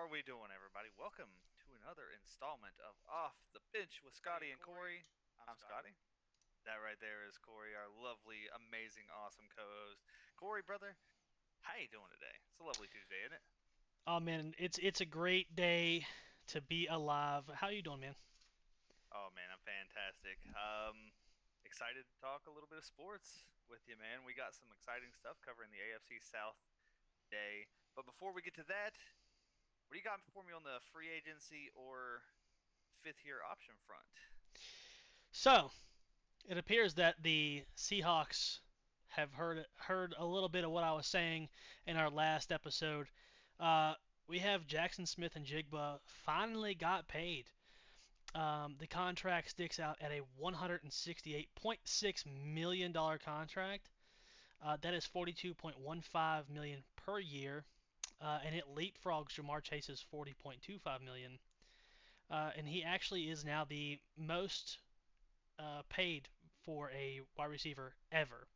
are we doing, everybody? Welcome to another installment of Off the Bench with Scotty and Corey. I'm Scotty. That right there is Corey, our lovely, amazing, awesome co-host. Corey, brother, how you doing today? It's a lovely Tuesday, isn't it? Oh man, it's a great day to be alive. How you doing, man? Oh man, I'm fantastic. Excited to talk a little bit of sports with you, man. We got some exciting stuff covering the AFC South day. But before we get to that, what do you got for me on the free agency or fifth year option front? So it appears that the Seahawks have heard a little bit of what I was saying in our last episode. Uh, we have Jackson Smith and Jigba finally got paid. The contract sticks out at a $168.6 million contract. That is 42.15 million per year, and it leapfrogs Jamar Chase's 40.25 million. And he actually is now the most paid for a wide receiver ever.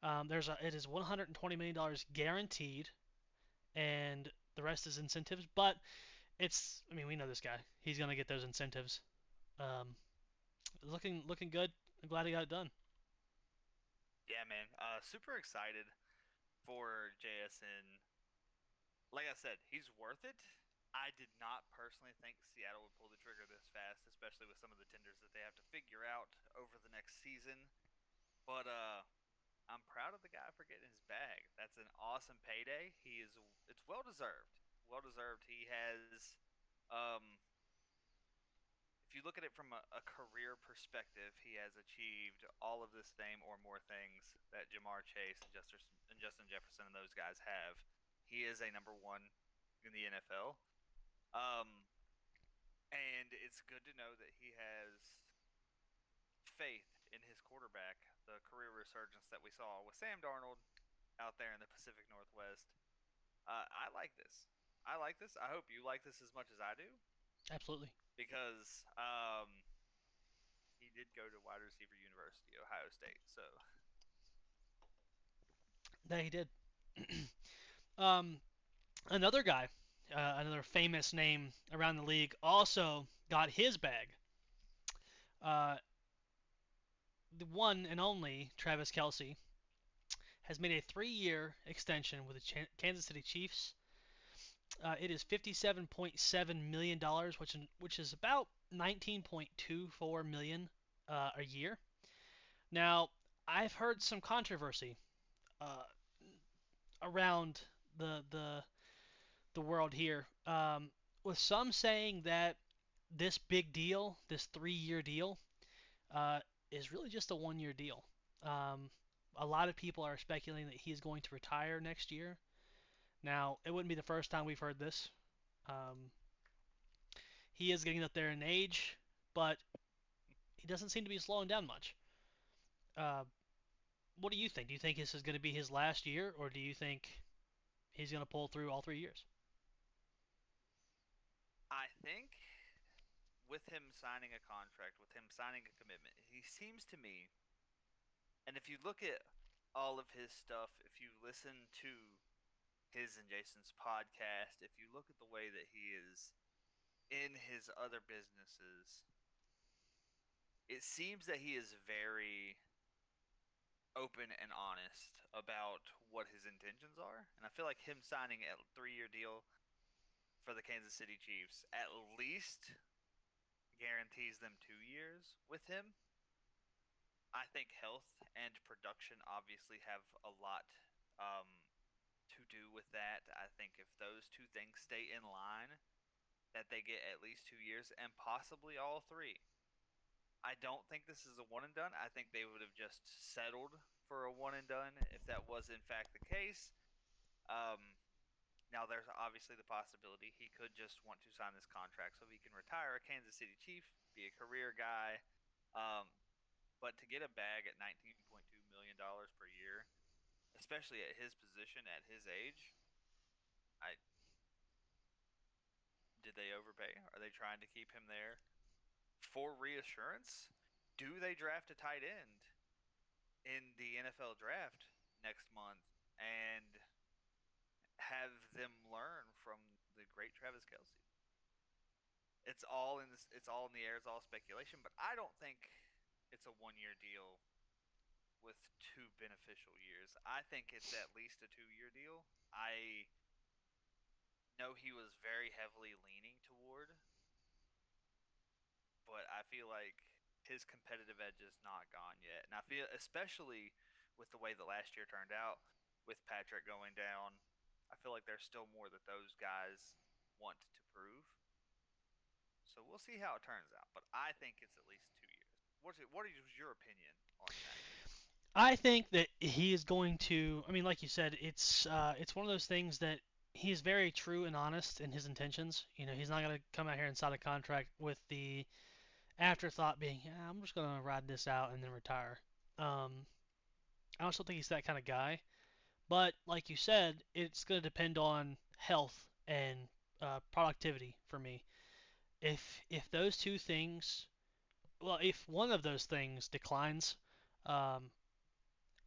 It is $120 million guaranteed, and the rest is incentives. But I mean, we know this guy. He's gonna get those incentives. Um, looking good. I'm glad he got it done. Yeah, man. Super excited for JSN. Like I said, he's worth it. I did not personally think Seattle would pull the trigger this fast, especially with some of the tenders that they have to figure out over the next season. But I'm proud of the guy for getting his bag. That's an awesome payday. It's well deserved. Well deserved. He has um if you look at it from a career perspective, he has achieved all of the same or more things that Jamar Chase and Justin Jefferson and those guys have. He is a number one in the NFL. Um, and it's good to know that he has faith in his quarterback, the career resurgence that we saw with Sam Darnold out there in the Pacific Northwest. I like this. I like this. I hope you like this as much as I do Absolutely. because he did go to wide receiver university, Ohio State. So That he did. um, another guy, another famous name around the league, also got his bag. Uh, the one and only Travis Kelsey has made a 3-year extension with the Kansas City Chiefs. It is $57.7 million, which is about 19.24 million a year. Now, I've heard some controversy uh, around the world here, with some saying that this big deal, this 3-year deal, uh, is really just a 1-year deal. Um, a lot of people are speculating that he is going to retire next year. Now, it wouldn't be the first time we've heard this. Um, he is getting up there in age, but he doesn't seem to be slowing down much. Uh, what do you think? Do you think this is going to be his last year, or do you think he's going to pull through all 3 years? I think with him signing a contract, with him signing a commitment, he seems to me, and if you look at all of his stuff, if you listen to his and Jason's podcast, if you look at the way that he is in his other businesses, it seems that he is very open and honest about what his intentions are. And I feel like him signing a 3-year deal for the Kansas City Chiefs at least guarantees them 2 years with him. I think health and production obviously have a lot to do with that. I think if those two things stay in line, that they get at least 2 years and possibly all three. I don't think this is a one and done. I think they would have just settled for a one and done if that was in fact the case. Um, Now there's obviously the possibility he could just want to sign this contract so he can retire a Kansas City Chief, be a career guy. Um, but to get a bag at $19.2 million per year, especially at his position at his age, I did they overpay? Are they trying to keep him there for reassurance? Do they draft a tight end in the NFL draft next month and have them learn from the great Travis Kelsey. It's all in this. It's all in the air. It's all speculation. But I don't think it's a 1 year deal with two beneficial years. I think it's at least a 2 year deal. I know he was very heavily leaning toward, but I feel like his competitive edge is not gone yet. And I feel, especially with the way that last year turned out, with Patrick going down, I feel like there's still more that those guys want to prove. So we'll see how it turns out. But I think it's at least 2 years. What is your opinion on that? I think that he is going to. I mean, like you said, it's one of those things that he is very true and honest in his intentions. He's not going to come out here and sign a contract with the afterthought being, yeah, I'm just going to ride this out and then retire. Um, I also think he's that kind of guy. But like you said, it's going to depend on health and productivity for me. If those two things, well, if one of those things declines, um,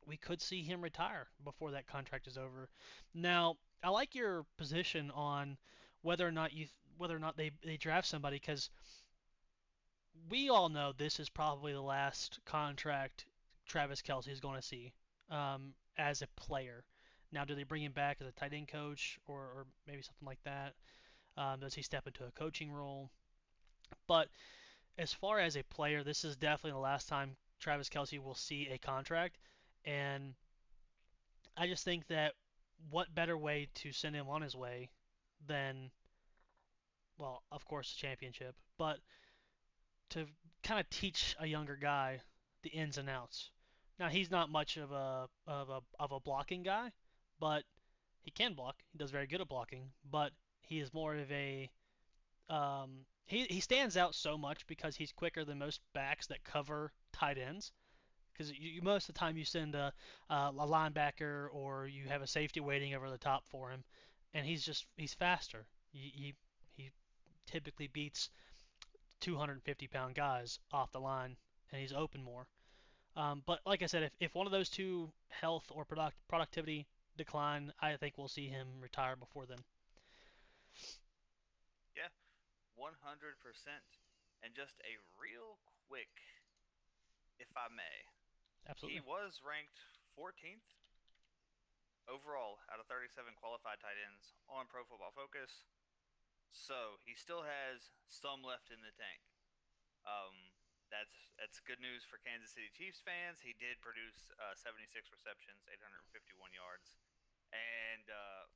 we could see him retire before that contract is over. Now, I like your position on whether or not they draft somebody, because we all know this is probably the last contract Travis Kelsey is going to see as a player. Now, do they bring him back as a tight end coach, or maybe something like that? Does he step into a coaching role? But as far as a player, this is definitely the last time Travis Kelsey will see a contract. And I just think that what better way to send him on his way than, well, of course, the championship, but to kind of teach a younger guy the ins and outs. Now he's not much of a blocking guy, but he can block. He does very good at blocking, but he is more of a he stands out so much because he's quicker than most backs that cover tight ends. Because most of the time you send a linebacker or you have a safety waiting over the top for him, and he's faster. He typically beats 250-pound guys off the line, and he's open more. But like I said, if one of those two, health or productivity, decline, I think we'll see him retire before then. Yeah, 100%. And just a real quick, if I may, he Absolutely. was ranked 14th overall out of 37 qualified tight ends on Pro Football Focus. So he still has some left in the tank. Um, that's good news for Kansas City Chiefs fans. He did produce 76 receptions, 851 yards, and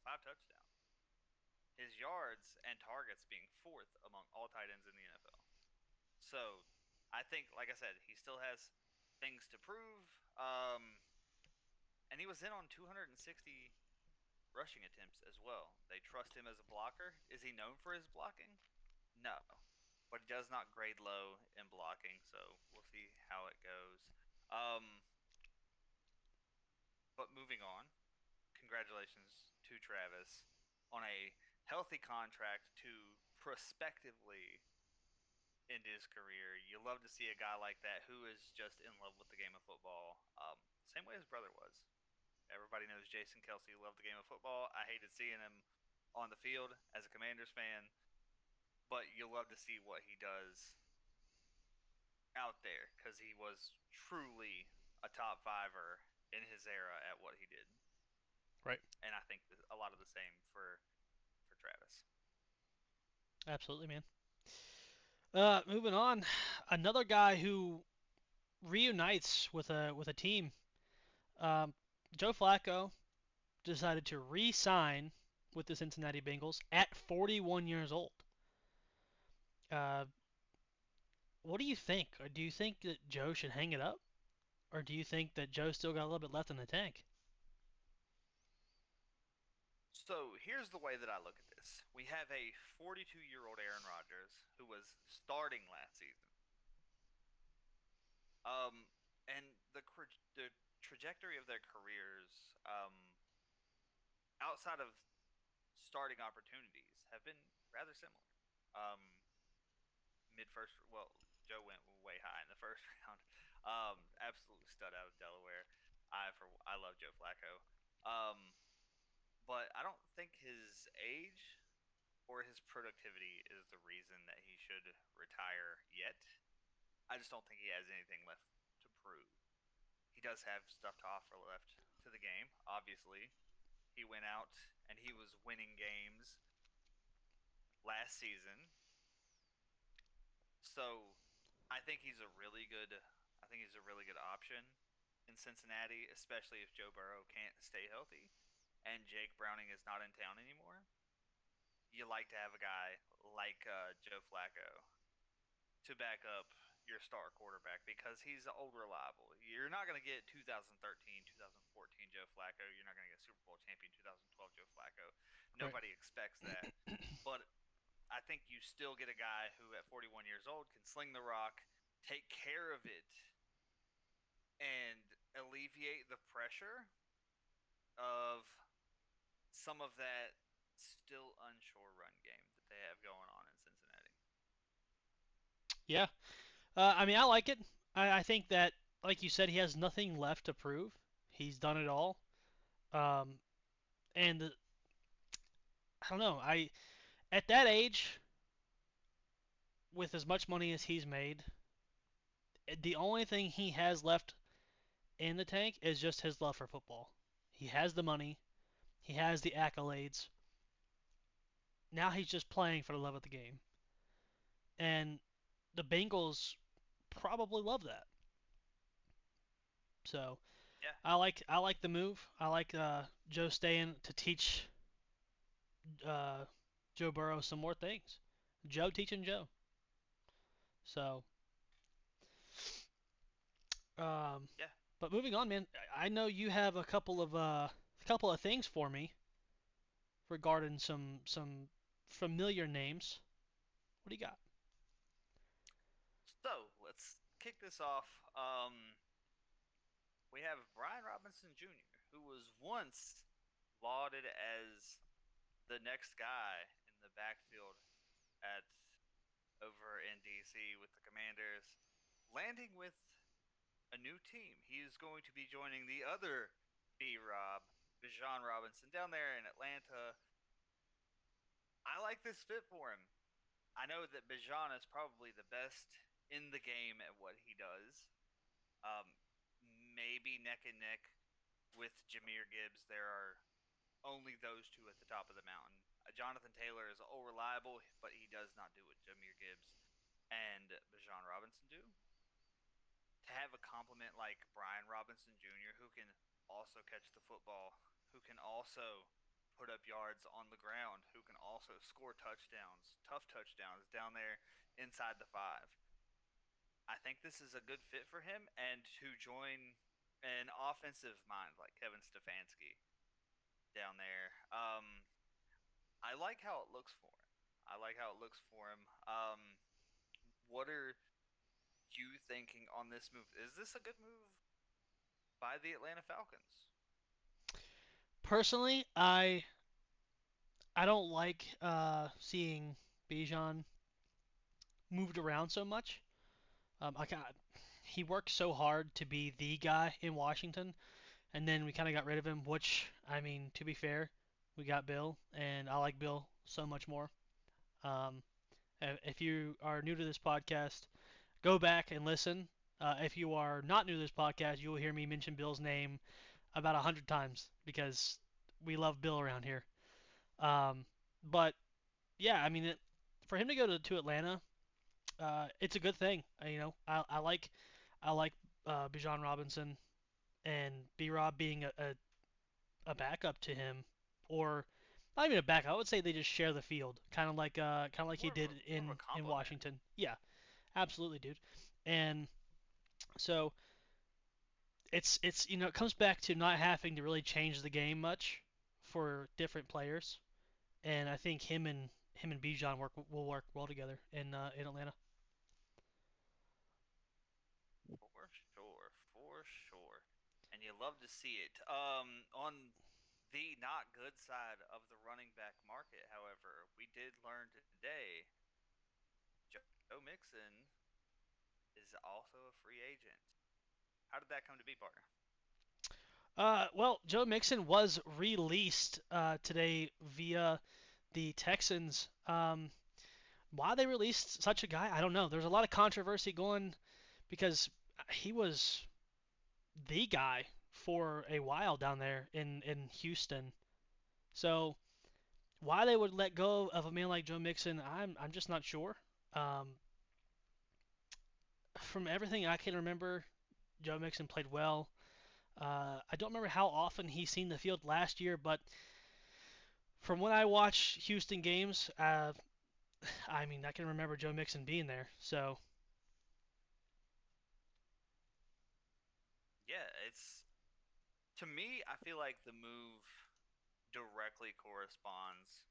5 touchdowns. His yards and targets being fourth among all tight ends in the NFL. So I think, like I said, he still has things to prove. And he was in on 260 rushing attempts as well. They trust him as a blocker. Is he known for his blocking? No, but he does not grade low in blocking, so we'll see how it goes. Um, but moving on, congratulations to Travis on a healthy contract to prospectively end his career. You love to see a guy like that who is just in love with the game of football, same way his brother was. Everybody knows Jason Kelsey loved the game of football. I hated seeing him on the field as a Commanders fan, but you love to see what he does out there because he was truly a top fiver in his era at what he did, Right. and I think a lot of the same for Travis. Absolutely, man. Moving on, another guy who reunites with a team. Um, Joe Flacco decided to re-sign with the Cincinnati Bengals at 41 years old. Uh, what do you think? Or do you think that Joe should hang it up, or do you think that Joe's still got a little bit left in the tank? So here's the way that I look at this: we have a 42-year-old Aaron Rodgers who was starting last season. Um, and the trajectory of their careers, outside of starting opportunities, have been rather similar. Um, Mid first, well, Joe went way high in the first round. Absolutely stud out of Delaware. I love Joe Flacco. Um, but I don't think his age or his productivity is the reason that he should retire yet. I just don't think he has anything left to prove. He does have stuff to offer left to the game, obviously. He went out and he was winning games last season. So I think he's a really good option in Cincinnati, especially if Joe Burrow can't stay healthy and Jake Browning is not in town anymore. You like to have a guy like Joe Flacco to back up your star quarterback because he's old reliable. You're not going to get 2013, 2014 Joe Flacco. You're not going to get Super Bowl champion 2012 Joe Flacco. Right. Nobody expects that. But I think you still get a guy who at 41 years old can sling the rock, take care of it, and alleviate the pressure of some of that still unsure run game that they have going on in Cincinnati. Yeah. I mean, I like it. I think that, like you said, he has nothing left to prove. He's done it all. Um, and I don't know. I At that age, with as much money as he's made, the only thing he has left in the tank is just his love for football. He has the money. He has the accolades. Now he's just playing for the love of the game. And the Bengals probably love that. So Yeah, I like the move. I like Joe staying to teach uh, Joe Burrow some more things. Joe teaching Joe. So, um, yeah. but moving on, man. I know you have a couple of things for me regarding some familiar names. What do you got? So let's kick this off. We have Brian Robinson Jr., who was once lauded as the next guy in the backfield at over in DC with the Commanders, landing with a new team. He is going to be joining the other B Rob, Bijan Robinson, down there in Atlanta. I like this fit for him. I know that Bijan is probably the best in the game at what he does. Um, maybe neck and neck with Jameer Gibbs. There are only those two at the top of the mountain. Jonathan Taylor is all reliable, but he does not do what Jameer Gibbs and Bijan Robinson do. To have a compliment like Brian Robinson Jr., who can also catch the football, who can also put up yards on the ground, who can also score touchdowns, tough touchdowns down there inside the five. I think this is a good fit for him and to join an offensive mind like Kevin Stefanski down there. I like how it looks for him. I like how it looks for him. What are you thinking on this move? Is this a good move by the Atlanta Falcons? Personally, I don't like seeing Bijan moved around so much. I got He worked so hard to be the guy in Washington, and then we kind of got rid of him. Which, I mean, to be fair, we got Bill, and I like Bill so much more. Um, if you are new to this podcast, go back and listen. If you are not new to this podcast, you will hear me mention Bill's name about 100 times because we love Bill around here. Um, but yeah, I mean, for him to go to Atlanta, it's a good thing. I like Bijan Robinson and B Rob being a backup to him, or not even a backup. I would say they just share the field, kind of like he did More of a in compliment. Washington. Yeah, absolutely, dude. And so it comes back to not having to really change the game much for different players, and I think him and Bijan will work well together in Atlanta. For sure, for sure. And you love to see it. On the not good side of the running back market, however, we did learn today Joe Mixon is also a free agent. How did that come to be, partner? Well, Joe Mixon was released today via the Texans. Why they released such a guy, I don't know. There's a lot of controversy going because he was the guy for a while down there in Houston. So why they would let go of a man like Joe Mixon, I'm just not sure. Um, from everything I can remember, Joe Mixon played well. I don't remember how often he's seen the field last year, but from when I watch Houston games, I mean, I can remember Joe Mixon being there. So Yeah, it's to me, I feel like the move directly corresponds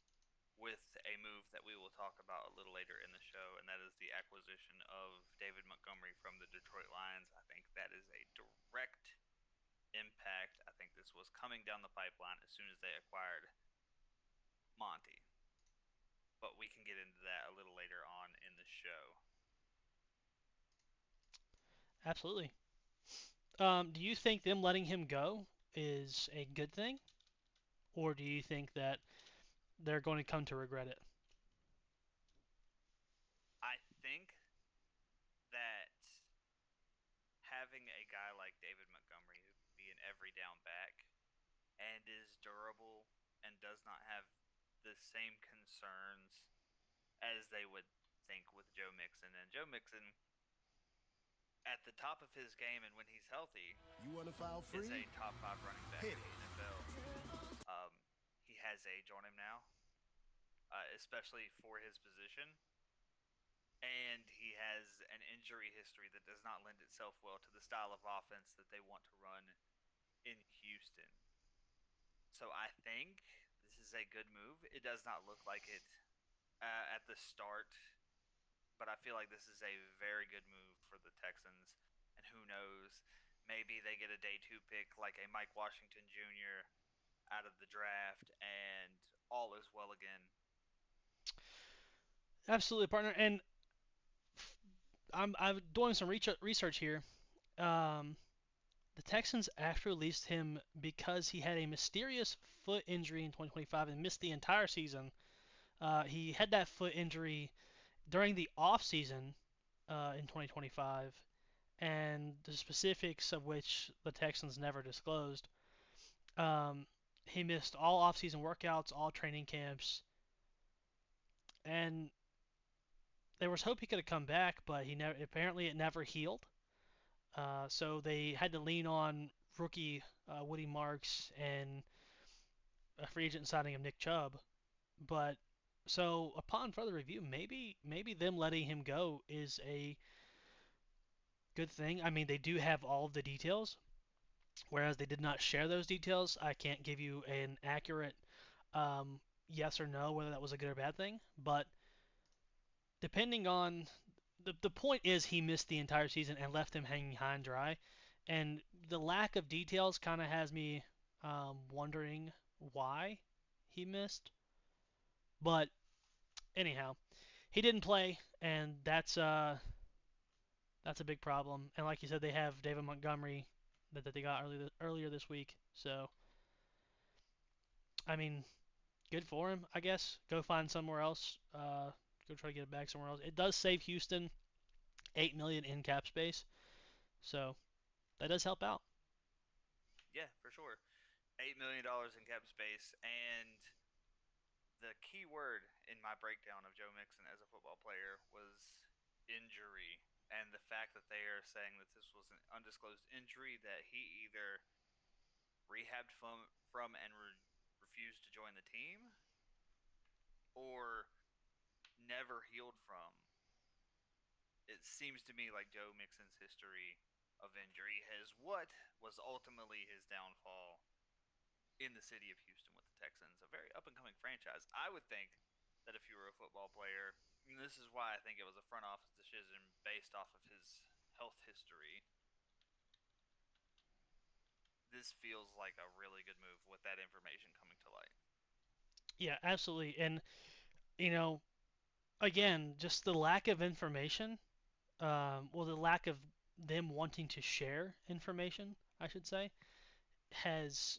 with a move that we will talk about a little later in the show, and that is the acquisition of David Montgomery from the Detroit Lions. I think that is a direct impact. I think this was coming down the pipeline as soon as they acquired Monty, but we can get into that a little later on in the show. absolutely. Do you think them letting him go is a good thing, or do you think that they're going to come to regret it? I think that having a guy like David Montgomery who can be an every down back and is durable and does not have the same concerns as they would think with Joe Mixon. And Joe Mixon, at the top of his game and when he's healthy, You want to file is free? a top five running back Hit in the it. NFL. He has age on him now, especially for his position. And he has an injury history that does not lend itself well to the style of offense that they want to run in Houston. So I think this is a good move. It does not look like it at the start, but I feel like this is a very good move for the Texans. And who knows, maybe they get a day two pick like a Mike Washington Jr. out of the draft, and all is well again. Absolutely, partner. And I'm doing some research here. Um, the Texans actually released him because he had a mysterious foot injury in 2025 and missed the entire season. He had that foot injury during the off season in 2025, and the specifics of which the Texans never disclosed. Um, he missed all off-season workouts, all training camps, and there was hope he could have come back, but he never. Apparently, it never healed. So they had to lean on rookie Woody Marks and a free agent signing of Nick Chubb. But so upon further review, maybe them letting him go is a good thing. I mean, they do have all of the details, whereas they did not share those details. I can't give you an accurate yes or no whether that was a good or bad thing. But depending on the point is he missed the entire season and left him hanging high and dry, and the lack of details kind of has me wondering why he missed. But anyhow, he didn't play, and that's a big problem. And like you said, they have David Montgomery that they got earlier this week. So I mean, good for him, I guess. Go find somewhere else. Go try to get it back somewhere else. It does save Houston 8 million in cap space, so that does help out. Yeah, for sure. $8 million in cap space, and the key word in my breakdown of Joe Mixon as a football player was injury, and the fact that they are saying that this was an undisclosed injury that he either rehabbed from and refused to join the team, or never healed from. It seems to me like Joe Mixon's history of injury has what was ultimately his downfall in the city of Houston with the Texans, a very up and coming franchise. I would think that if you were a football player, and this is why I think it was a front office decision based off of his health history, this feels like a really good move with that information coming to light. Yeah, absolutely. And you know, again, just the lack of information. Well, the lack of them wanting to share information, I should say, has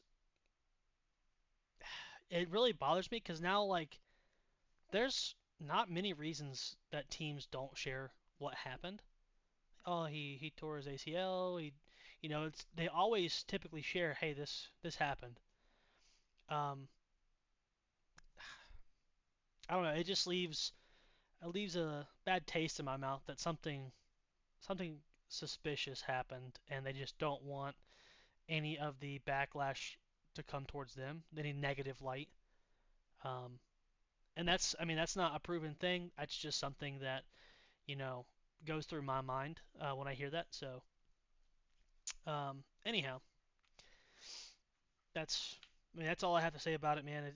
it really bothers me because now like there's not many reasons that teams don't share what happened. Oh, he tore his ACL. It's they always typically share, hey, this happened. Um, I don't know. It leaves a bad taste in my mouth that something suspicious happened, and they just don't want any of the backlash to come towards them, any negative light. Um, and that's not a proven thing. That's just something that you know goes through my mind when I hear that. So, anyhow, that's all I have to say about it, man.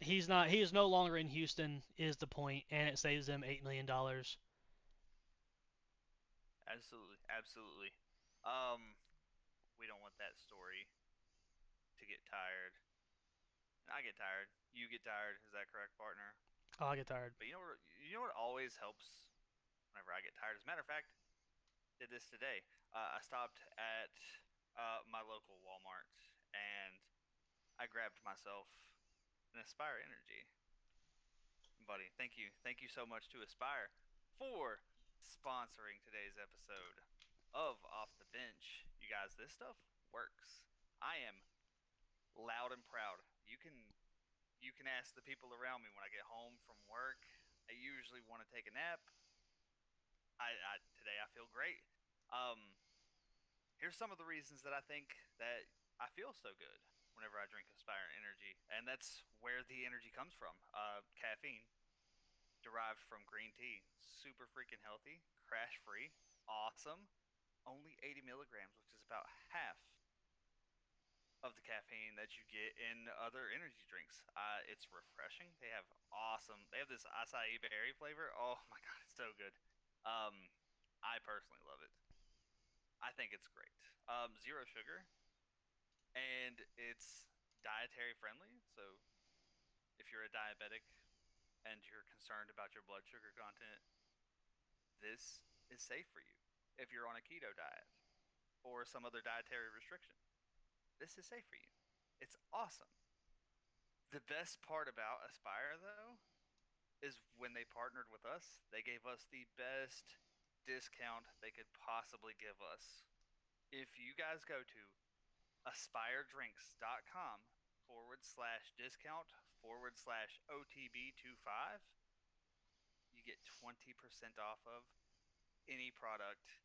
He is no longer in Houston is the point, and it saves them $8 million. Absolutely, absolutely. Um, we don't want that story to get tired. I get tired. You get tired. Is that correct, partner? Oh, I get tired. But you know what always helps whenever I get tired. As a matter of fact, did this today. I stopped at my local Walmart and I grabbed myself an Aspire Energy. Buddy, thank you so much to Aspire for sponsoring today's episode of Off the Bench. You guys, this stuff works. I am loud and proud. You can ask the people around me when I get home from work. I usually want to take a nap. I today I feel great. Um, Here's some of the reasons that I think that I feel so good whenever I drink Aspire Energy, and that's where the energy comes from. Caffeine derived from green tea, super freaking healthy, crash free, awesome. Only 80 milligrams, which is about half of the caffeine that you get in other energy drinks. It's refreshing. They have awesome. They have this acai berry flavor. Oh my god, it's so good. Um, I personally love it. I think it's great. Zero sugar, and it's dietary friendly. So if you're a diabetic and you're concerned about your blood sugar content, this is safe for you. If you're on a keto diet or some other dietary restriction, this is safe for you. It's awesome. The best part about Aspire, though, is when they partnered with us, they gave us the best discount they could possibly give us. If you guys go to aspiredrinks.com / discount / OTB25, you get 20% off of any product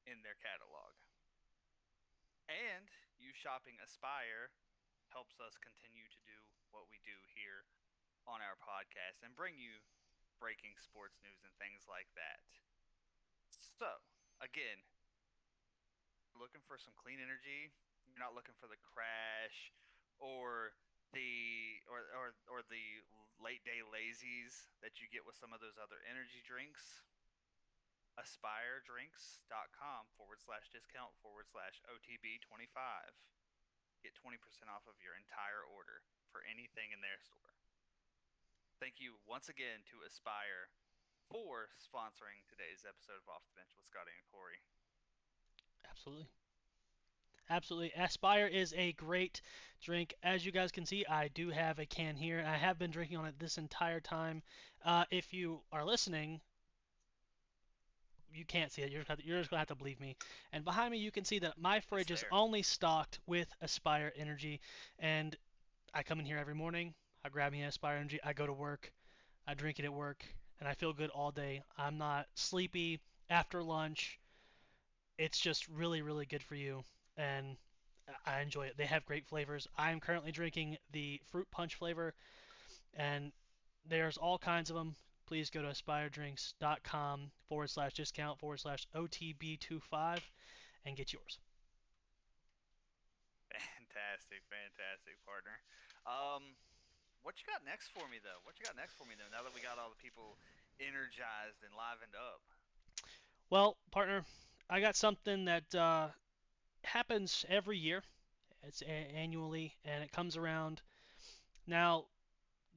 in their catalog. And you shopping Aspire helps us continue to do what we do here on our podcast and bring you breaking sports news and things like that. So, again, looking for some clean energy. You're not looking for the crash or the late day lazies that you get with some of those other energy drinks. Aspiredrinks.com / discount / OTB25. Get 20% off of your entire order for anything in their store. Thank you once again to Aspire for sponsoring today's episode of Off the Bench with Scotty and Corey. Absolutely. Absolutely. Aspire is a great drink. As you guys can see, I do have a can here. I have been drinking on it this entire time. If you are listening, you can't see it. You're just gonna have to believe me. And behind me, you can see that my It's fridge is there. only stocked with Aspire Energy. And I come in here every morning. I grab me an Aspire Energy. I go to work. I drink it at work, and I feel good all day. I'm not sleepy after lunch. It's just really, really good for you, and I enjoy it. They have great flavors. I am currently drinking the fruit punch flavor, and there's all kinds of them. Please go to aspiredrinks.com / discount / OTB25 and get yours. Fantastic, fantastic, partner. Um, what you got next for me, though? What you got next for me, though? Now that we got all the people energized and livened up. Well, partner, I got something that happens every year. It's annually, and it comes around. Now,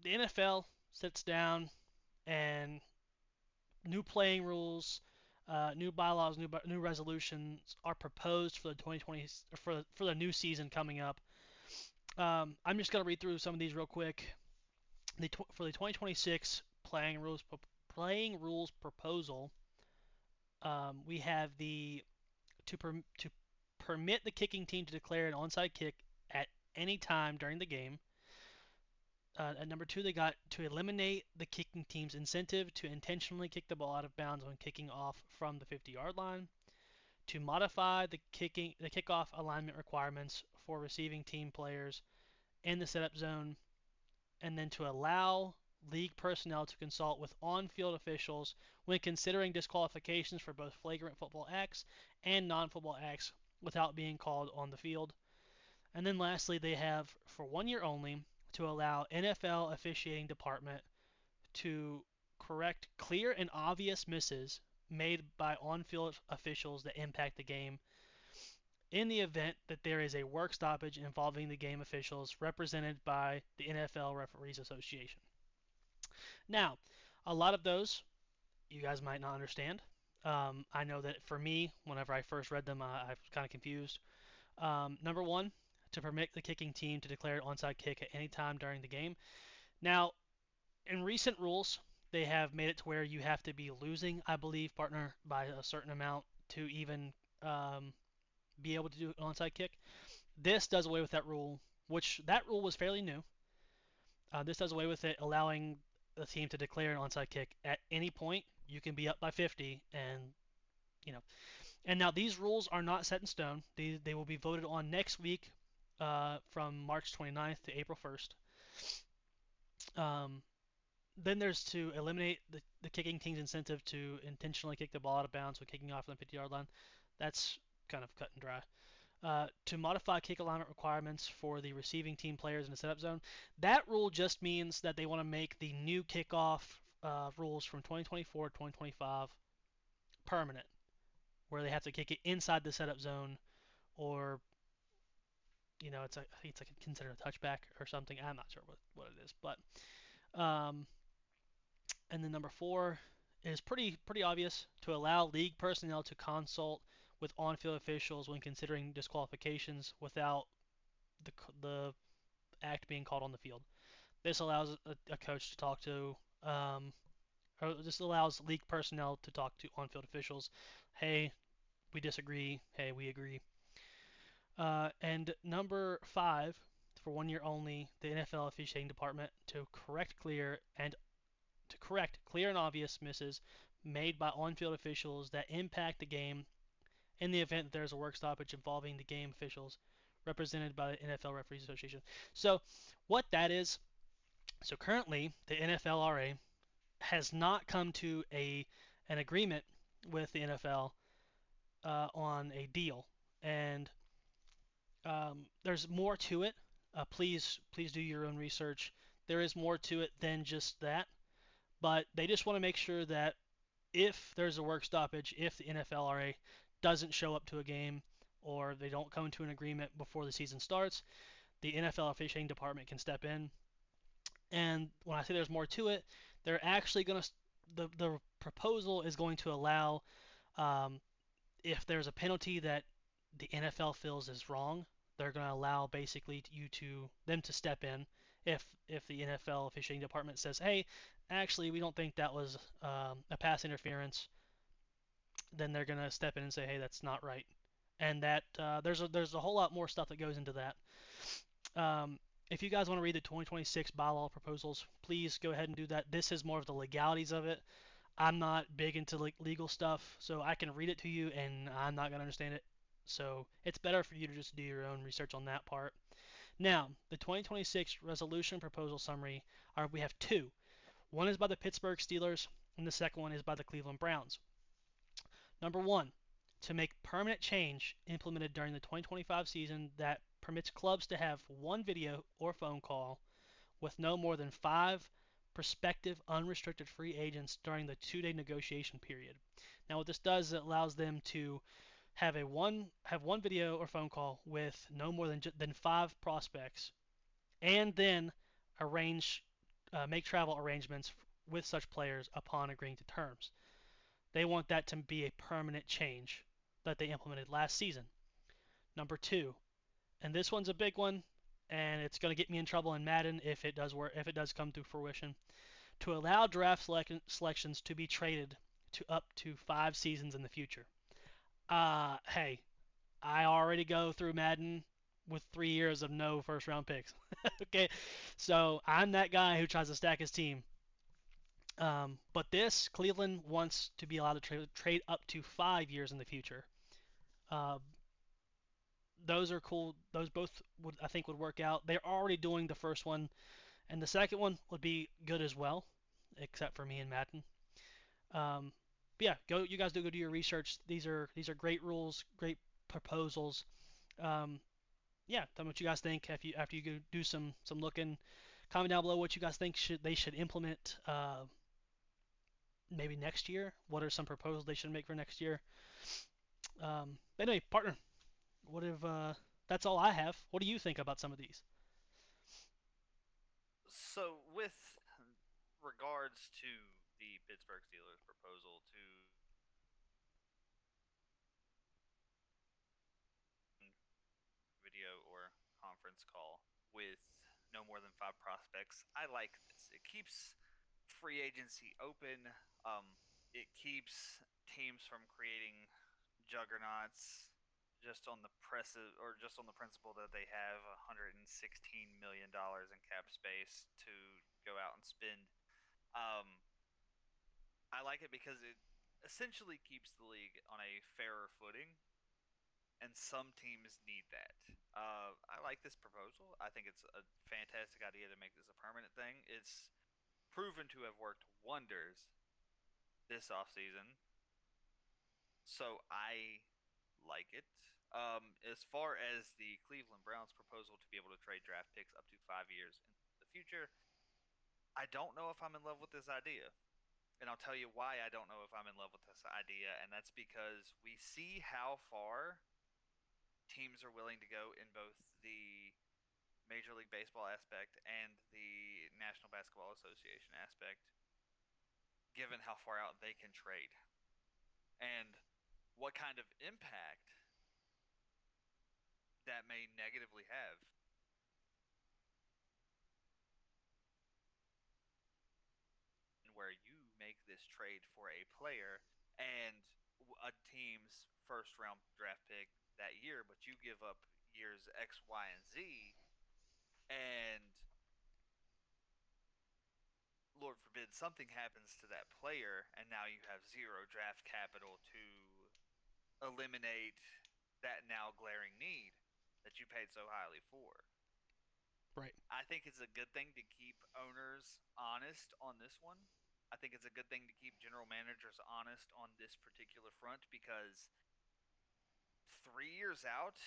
the NFL sits down and new playing rules, New bylaws, new resolutions are proposed for the 2020 for the new season coming up. I'm just gonna read through some of these real quick. For the 2026 playing rules proposal, we have to permit the kicking team to declare an onside kick at any time during the game. At number two, they got to eliminate the kicking team's incentive to intentionally kick the ball out of bounds when kicking off from the 50-yard line. To modify the kickoff alignment requirements for receiving team players in the setup zone, and then to allow league personnel to consult with on-field officials when considering disqualifications for both flagrant football acts and non-football acts without being called on the field. And then lastly, they have for 1 year only to allow NFL officiating department to correct clear and obvious misses made by on-field officials that impact the game in the event that there is a work stoppage involving the game officials represented by the NFL Referees Association. Now, a lot of those you guys might not understand. I know that for me, whenever I first read them, I was kind of confused. Number one, to permit the kicking team to declare an onside kick at any time during the game. Now, in recent rules, they have made it to where you have to be losing, I believe, partner, by a certain amount to even be able to do an onside kick. This does away with that rule, which that rule was fairly new. This does away with it, allowing the team to declare an onside kick at any point. You can be up by 50, and you know. And now these rules are not set in stone. They will be voted on next week, from March 29th to April 1st. Um, then there's to eliminate the kicking team's incentive to intentionally kick the ball out of bounds when kicking off from the 50-yard line. That's kind of cut and dry. To modify kick alignment requirements for the receiving team players in the setup zone. That rule just means that they want to make the new kickoff rules from 2024-2025 permanent, where they have to kick it inside the setup zone, or I think it's like considered a touchback or something. I'm not sure what it is, but and then number four is pretty obvious, to allow league personnel to consult with on-field officials when considering disqualifications without the act being called on the field. This allows a coach to talk to, or this allows league personnel to talk to on-field officials. Hey, we disagree. Hey, we agree. And number five, for 1 year only, the NFL officiating department to correct clear and obvious misses made by on-field officials that impact the game in the event that there's a work stoppage involving the game officials represented by the NFL Referees Association. So what that is, so currently the NFLRA has not come to an agreement with the NFL on a deal, and there's more to it. Please do your own research. There is more to it than just that, but they just want to make sure that if there's a work stoppage, if the NFLRA doesn't show up to a game or they don't come to an agreement before the season starts, the NFL officiating department can step in. And when I say there's more to it, they're actually going to the proposal is going to allow, if there's a penalty that the NFL feels is wrong, they're going to allow basically them to step in. If the NFL officiating department says, hey, actually we don't think that was a pass interference, then they're going to step in and say, hey, that's not right. And that there's a whole lot more stuff that goes into that. If you guys want to read the 2026 bylaw proposals, please go ahead and do that. This is more of the legalities of it. I'm not big into legal stuff, so I can read it to you and I'm not going to understand it. So it's better for you to just do your own research on that part. Now, the 2026 resolution proposal summary, we have two. One is by the Pittsburgh Steelers, and the second one is by the Cleveland Browns. Number one, to make permanent change implemented during the 2025 season that permits clubs to have one video or phone call with no more than 5 prospective unrestricted free agents during the 2-day negotiation period. Now, what this does is it allows them to have one video or phone call with no more than 5 prospects, and then make travel arrangements with such players upon agreeing to terms. They want that to be a permanent change that they implemented last season. Number two, and this one's a big one, and it's going to get me in trouble in Madden if it does work, if it does come to fruition, to allow draft selections to be traded to up to 5 seasons in the future. Hey, I already go through Madden with 3 years of no first round picks. Okay, so I'm that guy who tries to stack his team. But this Cleveland wants to be allowed to trade up to 5 years in the future. Uh, those are cool. Those both would I think would work out. They're already doing the first one, and the second one would be good as well, except for me and Madden. Um, but yeah, go. You guys go do your research. These are great rules, great proposals. Um, yeah, tell me what you guys think after you go do some looking. Comment down below what you guys think they should implement maybe next year. What are some proposals they should make for next year? Anyway, partner, what if that's all I have? What do you think about some of these? So, with regards to the Pittsburgh Steelers proposal to video or conference call with no more than 5 prospects, I like this. It keeps free agency open. It keeps teams from creating juggernauts just on the principle that they have $116 million in cap space to go out and spend. Um, I like it because it essentially keeps the league on a fairer footing, and some teams need that. I like this proposal. I think it's a fantastic idea to make this a permanent thing. It's proven to have worked wonders this offseason, so I like it. As far as the Cleveland Browns proposal to be able to trade draft picks up to 5 years in the future, I don't know if I'm in love with this idea. And I'll tell you why I don't know if I'm in love with this idea, and that's because we see how far teams are willing to go in both the Major League Baseball aspect and the National Basketball Association aspect, given how far out they can trade and what kind of impact that may negatively have where you make this trade for a player and a team's first round draft pick that year, but you give up years X, Y, and Z, and Lord forbid something happens to that player, and now you have zero draft capital to eliminate that now glaring need that you paid so highly for. Right. I think it's a good thing to keep owners honest on this one. I think it's a good thing to keep general managers honest on this particular front because 3 years out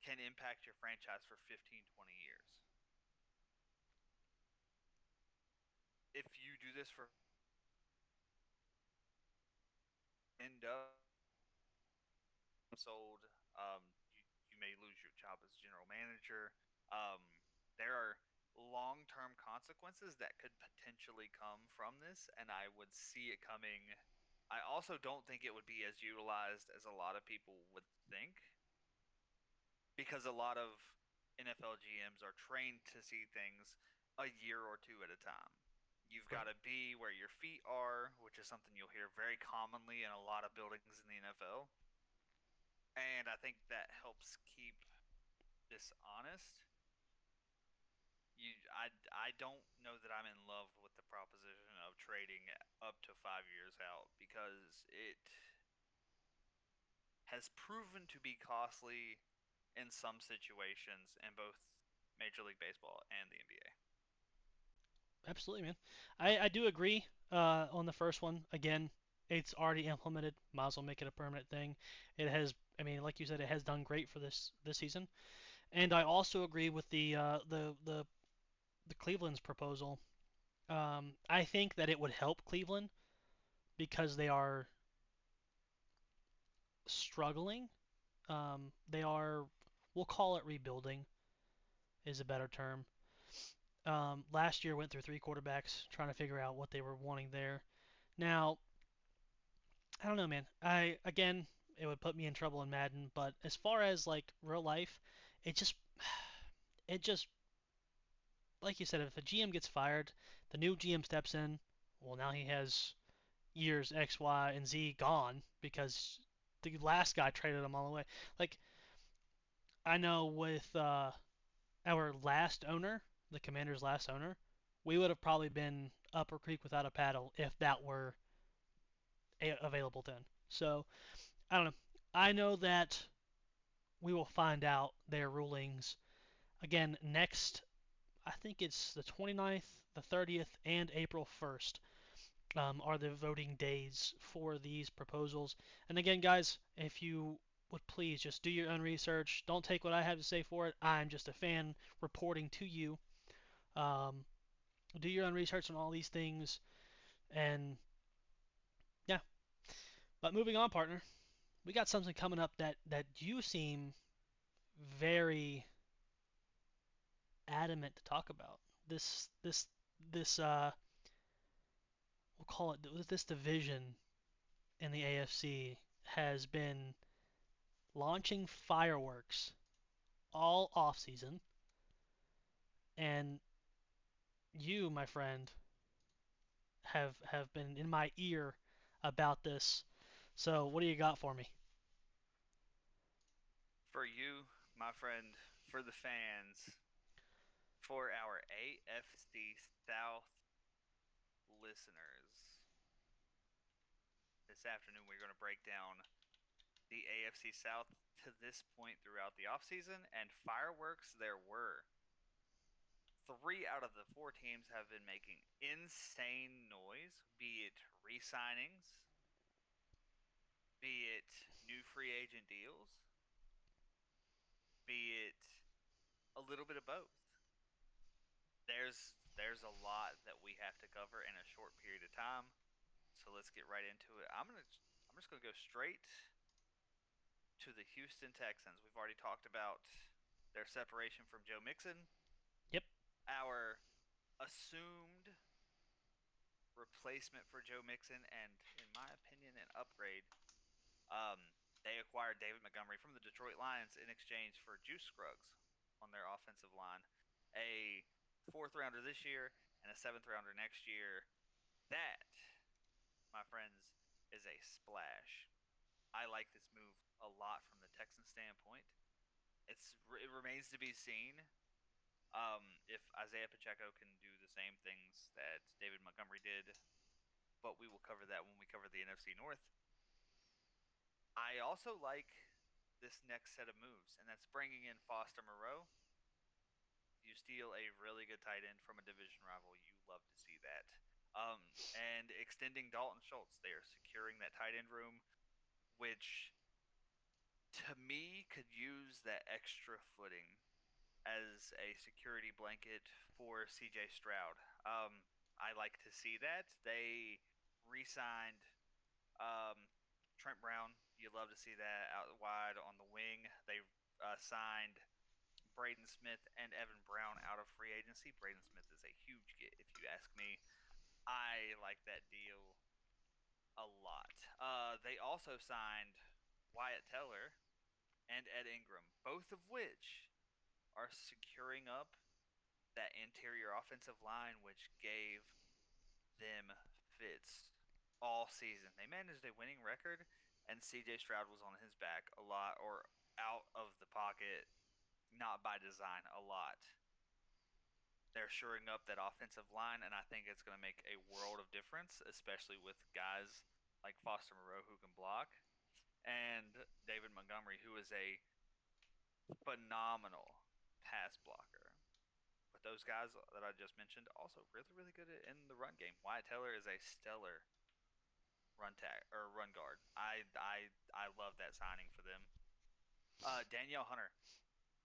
can impact your franchise for 15, 20 years. If you do this for end up sold, you may lose your job as general manager. Um, there are long-term consequences that could potentially come from this, and I would see it coming. I also don't think it would be as utilized as a lot of people would think, because a lot of NFL GMs are trained to see things a year or two at a time. You've got Right. to be where your feet are, which is something you'll hear very commonly in a lot of buildings in the NFL. And I think that helps keep this honest. I don't know that I'm in love with the proposition of trading up to 5 years out because it has proven to be costly in some situations in both Major League Baseball and the NBA. Absolutely, man. I do agree on the first one. Again, it's already implemented. Might as well make it a permanent thing. It has, I mean, like you said, it has done great for this season. And I also agree with the Cleveland's proposal. I think that it would help Cleveland because they are struggling. They are, we'll call it rebuilding, is a better term. Last year went through 3 quarterbacks trying to figure out what they were wanting there. Now, I don't know, man. I again, it would put me in trouble in Madden, but as far as like real life, it just it just like you said, if a GM gets fired, the new GM steps in. Well, now he has years X, Y, and Z gone because the last guy traded them all away. Like I know with our last owner, the Commander's last owner, we would have probably been up a creek without a paddle if that were available then. So I don't know. I know that we will find out their rulings again next. I think it's the 29th, the 30th, and April 1st are the voting days for these proposals. And again, guys, if you would please just do your own research. Don't take what I have to say for it. I'm just a fan reporting to you. Um, do your own research on all these things. And yeah, but moving on, partner, we got something coming up that you seem very adamant to talk about. This we'll call it this division in the AFC has been launching fireworks all off season, and you, my friend, have been in my ear about this. So what do you got for me? For you, my friend, for the fans, for our AFC South listeners, this afternoon we're going to break down the AFC South to this point throughout the offseason, and fireworks there were. Three out of the four teams have been making insane noise, be it re signings, be it new free agent deals, be it a little bit of both. There's a lot that we have to cover in a short period of time. So let's get right into it. I'm just gonna go straight to the Houston Texans. We've already talked about their separation from Joe Mixon, Yep. our assumed replacement for Joe Mixon, and in my opinion, an upgrade. Um, they acquired David Montgomery from the Detroit Lions in exchange for Juice Scruggs on their offensive line, a fourth rounder this year and a seventh rounder next year. That, my friends, is a splash. I like this move a lot from the Texan standpoint. It remains to be seen if Isaiah Pacheco can do the same things that David Montgomery did, but we will cover that when we cover the NFC North. I also like this next set of moves, and that's bringing in Foster Moreau. You steal a really good tight end from a division rival. You love to see that. And extending Dalton Schultz, they are securing that tight end room, which to me could use that extra footing as a security blanket for CJ Stroud. I like to see that. They re signed Trent Brown. You love to see that out wide on the wing. They signed Braden Smith and Evan Brown out of free agency. Braden Smith is a huge get, if you ask me. I like that deal a lot. They also signed Wyatt Teller and Ed Ingram, both of which are securing up that interior offensive line, which gave them fits all season. They managed a winning record, and CJ Stroud was on his back a lot, or out of the pocket, not by design, a lot. They're shoring up that offensive line, and I think it's going to make a world of difference, especially with guys like Foster Moreau who can block, and David Montgomery, who is a phenomenal pass blocker. But those guys that I just mentioned also really, really good in the run game. Wyatt Taylor is a stellar run guard. I love that signing for them. Danielle Hunter,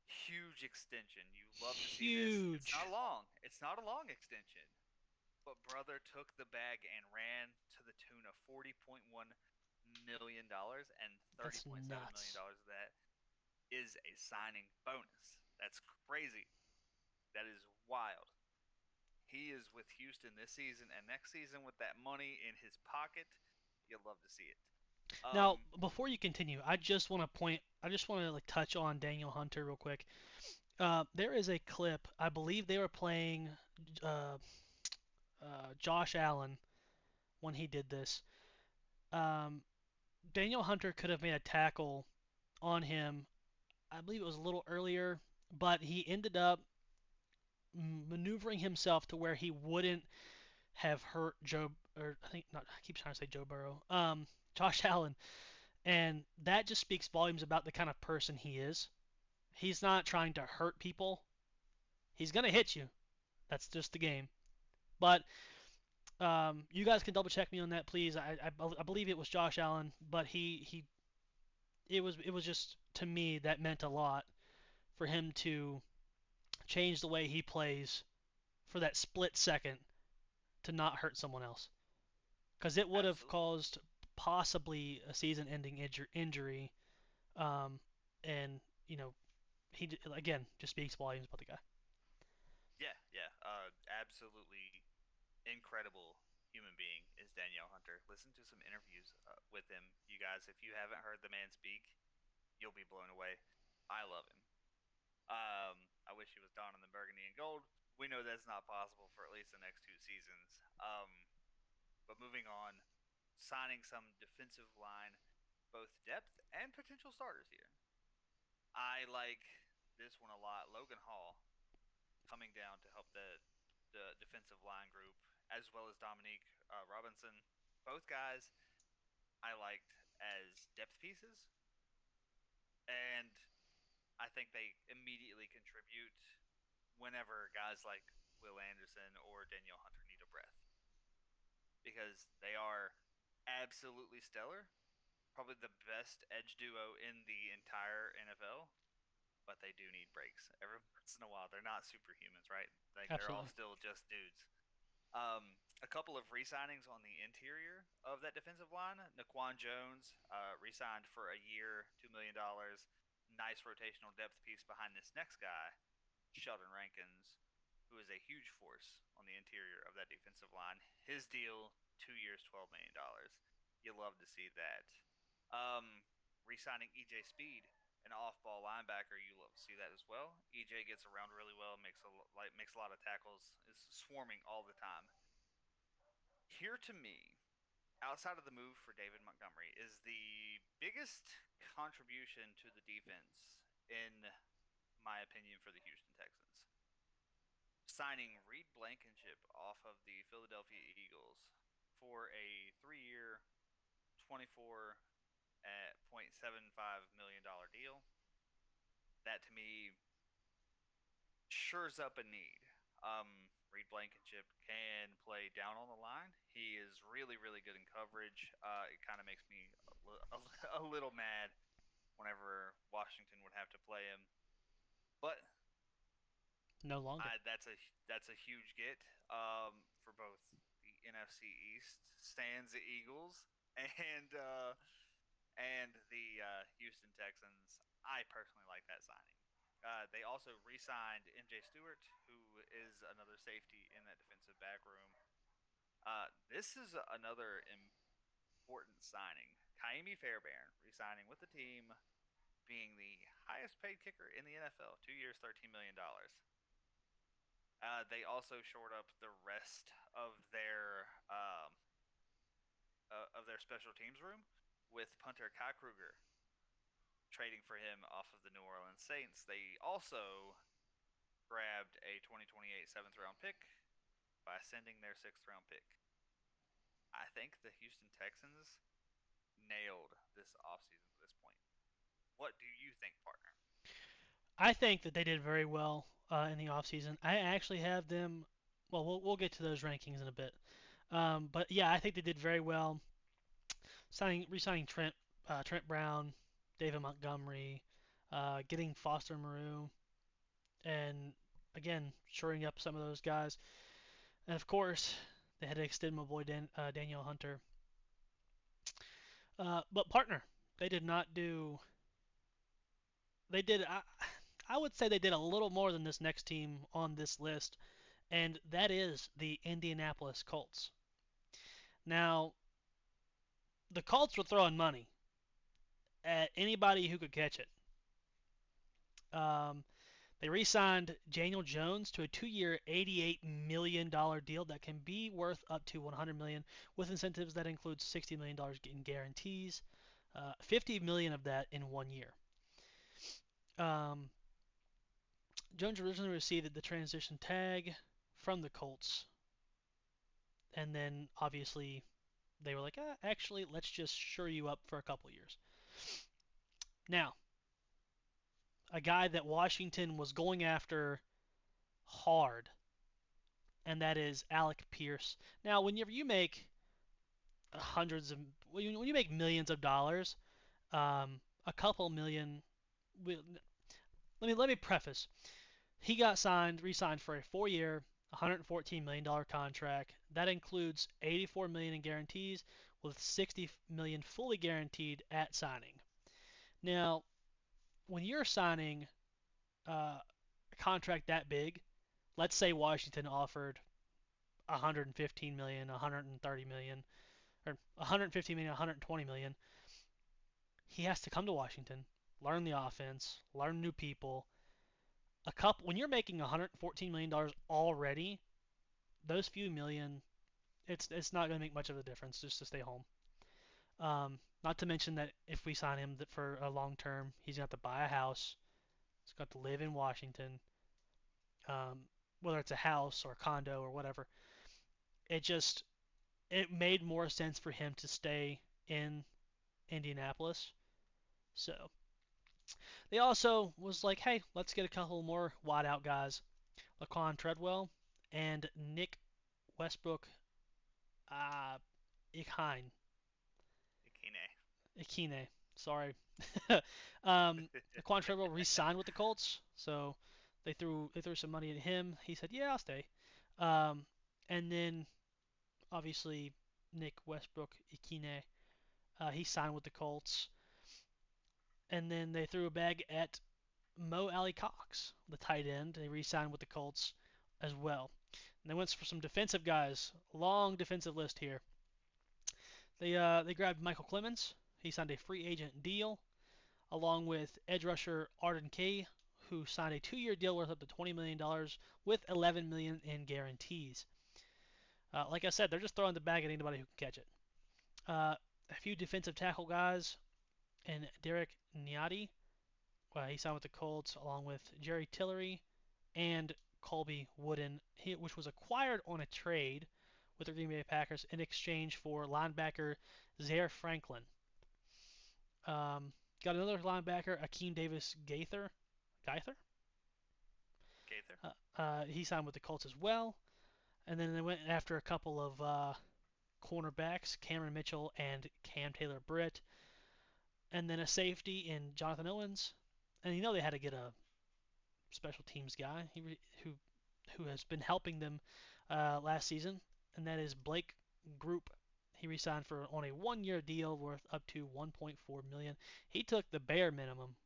huge extension. You love to see this. It's not Huge. long. It's not a long extension, but brother took the bag and ran to the tune of $40.1 million, and That's $30.7 million nuts. of that is a signing bonus. That's crazy. That is wild. He is with Houston this season and next season with that money in his pocket. You'll love to see it. Now, Um, before you continue, I just want to like touch on Daniel Hunter real quick. There is a clip. I believe they were playing uh, Josh Allen when he did this. Um, Daniel Hunter could have made a tackle on him. I believe it was a little earlier, but he ended up maneuvering himself to where he wouldn't have hurt Joe, or I think not. I keep trying to say Joe Burrow. Josh Allen, and that just speaks volumes about the kind of person he is. He's not trying to hurt people. He's gonna hit you. That's just the game. But you guys can double check me on that, please. I believe it was Josh Allen, but he it was just to me that meant a lot for him to change the way he plays for that split second to not hurt someone else, because it would have Absolutely. caused possibly a season-ending injury. Um, and you know he again just speaks volumes about the guy. Yeah, yeah. Absolutely incredible human being is Danielle Hunter. Listen to some interviews with him, you guys. If you haven't heard the man speak, you'll be blown away. I love him. I wish he was donning the burgundy and gold. We know that's not possible for at least the next two seasons. But moving on, signing some defensive line, both depth and potential starters here. I like this one a lot. Logan Hall coming down to help the defensive line group, as well as Dominique Robinson. Both guys I liked as depth pieces, and I think they immediately contribute whenever guys like Will Anderson or Danielle Hunter need a breath because they are absolutely stellar, probably the best edge duo in the entire NFL. But they do need breaks every once in a while. They're not superhumans, right? Like they're all Absolutely. still just dudes. A couple of re-signings on the interior of that defensive line. Naquan Jones re-signed for a year, $2 million. Nice rotational depth piece behind this next guy, Sheldon Rankins, who is a huge force on the interior of that defensive line. His deal, 2 years, $12 million. You love to see that. Re-signing EJ Speed, an off-ball linebacker, you love to see that as well. EJ gets around really well, makes a lot of tackles, is swarming all the time. Here to me, outside of the move for David Montgomery, is the biggest contribution to the defense, in my opinion, for the Houston Texans. Signing Reed Blankenship off of the Philadelphia Eagles for a 3 year, $24.75 million deal. That to me shores up a need. Reed Blankenship can play down on the line. He is really, really good in coverage. It kind of makes me a little mad whenever Washington would have to play him, but No longer. that's a huge get for both the NFC East stands the Eagles and uh, and the Houston Texans. I personally like that signing. They also re-signed MJ Stewart, who is another safety in that defensive back room. This is another important signing. Kaimi Fairbairn re-signing with the team, being the highest paid kicker in the NFL, 2 years, $13 million. They also shored up the rest of their special teams room with punter Kai Kruger trading for him off of the New Orleans Saints. They also grabbed a 2028 seventh round pick by sending their sixth round pick. I think the Houston Texans nailed this offseason to this point. What do you think, partner? I think that they did very well in the offseason. I actually have them. Well, we'll get to those rankings in a bit. But yeah, I think they did very well. Re-signing Trent Brown, David Montgomery, getting Foster Maru, and again shoring up some of those guys. And of course, they had to extend my boy Daniel Hunter. But partner, they did not do. They did. I would say they did a little more than this next team on this list, and that is the Indianapolis Colts. Now, the Colts were throwing money at anybody who could catch it. Um, they re-signed Daniel Jones to a 2-year, $88 million deal that can be worth up to $100 million, with incentives that include $60 million in guarantees, $50 million of that in 1 year. Um, Jones originally received the transition tag from the Colts, and then obviously they were like, actually, let's just shore you up for a couple years. Now, a guy that Washington was going after hard, and that is Alec Pierce. Now, whenever you make hundreds of, when you make millions of dollars, a couple million. Let me preface. He got re-signed for a 4-year, $114 million contract. That includes $84 million in guarantees, with $60 million fully guaranteed at signing. Now, when you're signing a contract that big, let's say Washington offered 115 million, 130 million, or 115 million, 120 million, he has to come to Washington, learn the offense, learn new people. When you're making 114 million dollars already, those few million, it's not going to make much of a difference just to stay home. Not to mention that if we sign him for a long term, he's going to have to buy a house. He's got to live in Washington, whether it's a house or a condo or whatever. It just it made more sense for him to stay in Indianapolis. So they also was like, hey, let's get a couple more wide out guys, Laquan Treadwell and Nick Westbrook uh, Ikine. Ikine. Ikine. Sorry. Laquan Treadwell re-signed with the Colts, so they threw some money at him. He said, yeah, I'll stay. Um, and then obviously Nick Westbrook Ikine, he signed with the Colts. And then they threw a bag at Mo Alley Cox, the tight end. They re-signed with the Colts as well. And they went for some defensive guys. Long defensive list here. They grabbed Michael Clemens. He signed a free agent deal, along with edge rusher Arden Kay, who signed a 2-year deal worth up to $20 million with $11 million in guarantees. Like I said, they're just throwing the bag at anybody who can catch it. A few defensive tackle guys, and Derek Niati. He signed with the Colts along with Jerry Tillery and Colby Wooden, which was acquired on a trade with the Green Bay Packers in exchange for linebacker Zaire Franklin. Got another linebacker, Akeem Davis Gaither. Gaither? Gaither. He signed with the Colts as well. And then they went after a couple of cornerbacks, Cameron Mitchell and Cam Taylor Britt. And then a safety in Jonathan Owens. And they had to get a special teams guy who has been helping them last season, and that is Blake Group. He resigned on a 1-year deal worth up to 1.4 million. He took the bare minimum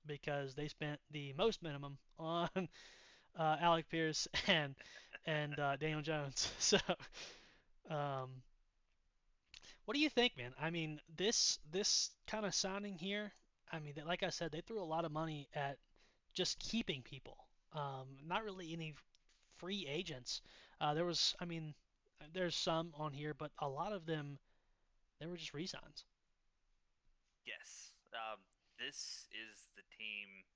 because they spent the most minimum on Alec Pierce and Daniel Jones. So, um, what do you think, man? I mean, this kind of signing here. I mean, like I said, they threw a lot of money at just keeping people. Not really any free agents. I mean, there's some on here, but a lot of them they were just resigns. Yes. This is the team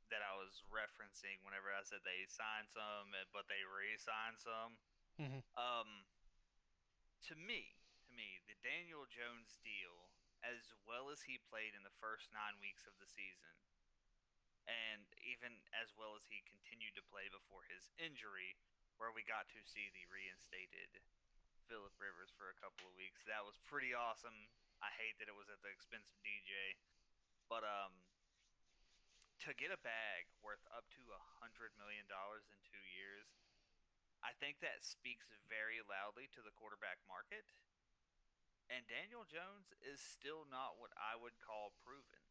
that I was referencing whenever I said they signed some, but they re-signed some. Mm-hmm. Um, to me, the Daniel Jones deal, as well as he played in the first 9 weeks of the season, and even as well as he continued to play before his injury, where we got to see the reinstated Philip Rivers for a couple of weeks, that was pretty awesome. I hate that it was at the expense of DJ, but to get a bag worth up to $100 million in 2 years, I think that speaks very loudly to the quarterback market. And Daniel Jones is still not what I would call proven.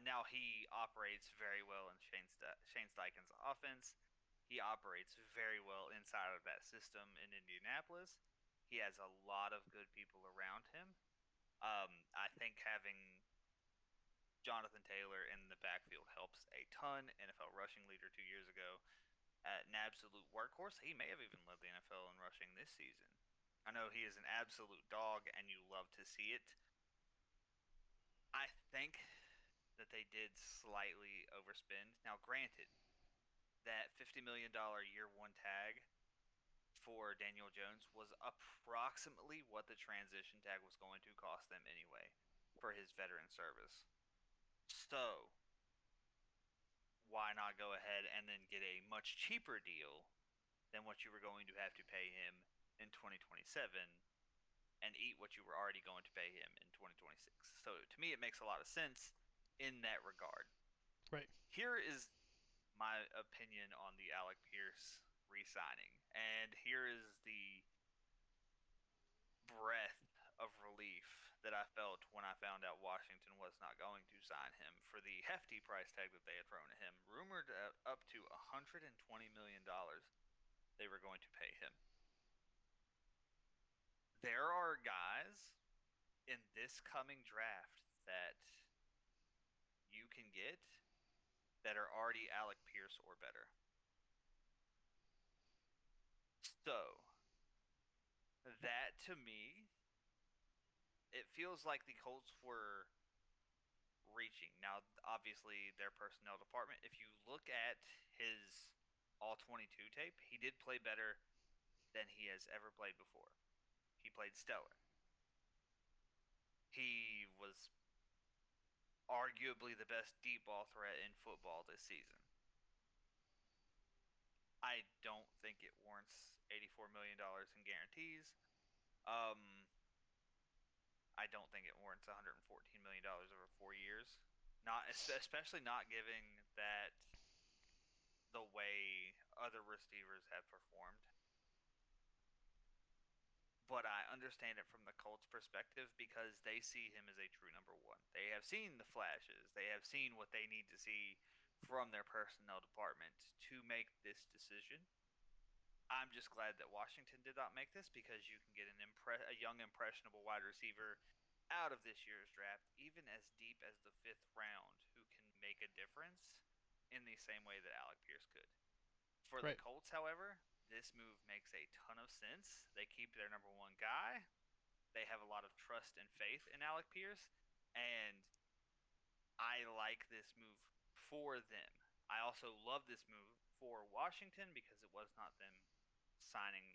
Now he operates very well in Shane Steichen's offense. He operates very well inside of that system in Indianapolis. He has a lot of good people around him. I think having Jonathan Taylor in the backfield helps a ton. NFL rushing leader 2 years ago, an absolute workhorse. He may have even led the NFL in rushing this season. I know he is an absolute dog, and you love to see it. I think that they did slightly overspend. Now, granted, that $50 million year one tag for Daniel Jones was approximately what the transition tag was going to cost them anyway for his veteran service. So, why not go ahead and then get a much cheaper deal than what you were going to have to pay him in 2027 and eat what you were already going to pay him in 2026? So, to me, it makes a lot of sense in that regard. Right. Here is my opinion on the Alec Pierce re-signing, and here is the breath of relief that I felt when I found out Washington was not going to sign him for the hefty price tag that they had thrown at him, rumored at up to $120 million they were going to pay him. There are guys in this coming draft that you can get that are already Alec Pierce or better. So, that to me, it feels like the Colts were reaching. Now, obviously, their personnel department, if you look at his all 22 tape, he did play better than he has ever played before. He played stellar. He was arguably the best deep ball threat in football this season. I don't think it warrants $84 million in guarantees. Um, I don't think it warrants $114 million over 4 years. Not especially not giving that the way other receivers have performed. But I understand it from the Colts' perspective because they see him as a true number one. They have seen the flashes, they have seen what they need to see from their personnel department to make this decision. I'm just glad that Washington did not make this because you can get a young, impressionable wide receiver out of this year's draft, even as deep as the fifth round, who can make a difference in the same way that Alec Pierce could. For the Right. Colts, however, this move makes a ton of sense. They keep their number one guy. They have a lot of trust and faith in Alec Pierce, and I like this move for them. I also love this move for Washington because it was not them signing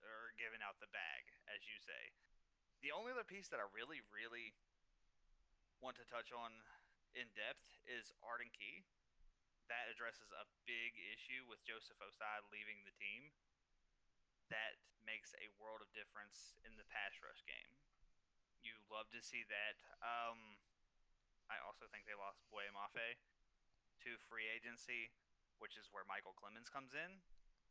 or giving out the bag, as you say. The only other piece that I really, really want to touch on in depth is Arden Key. That addresses a big issue with Joseph Osai leaving the team. That makes a world of difference in the pass rush game. You love to see that. I also think they lost Boye Mafe to free agency, which is where Michael Clemens comes in.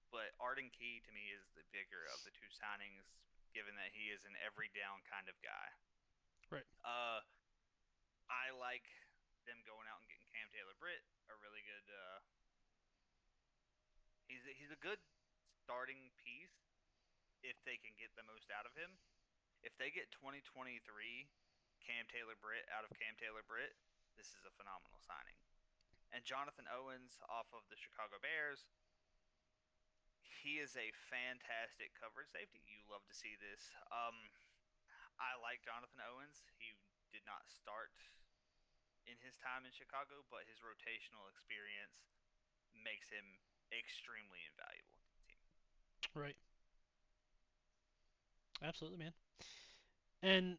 But Arden Key to me is the bigger of the two signings, given that he is an every down kind of guy. Right. Uh, I like them going out and getting Cam Taylor Britt, a really good. He's a good starting piece if they can get the most out of him. If they get 2023 Cam Taylor Britt out of Cam Taylor Britt, this is a phenomenal signing. And Jonathan Owens off of the Chicago Bears, he is a fantastic coverage safety. You love to see this. I like Jonathan Owens. He did not start in his time in Chicago, but his rotational experience makes him extremely invaluable to the team. Right. Absolutely, man. And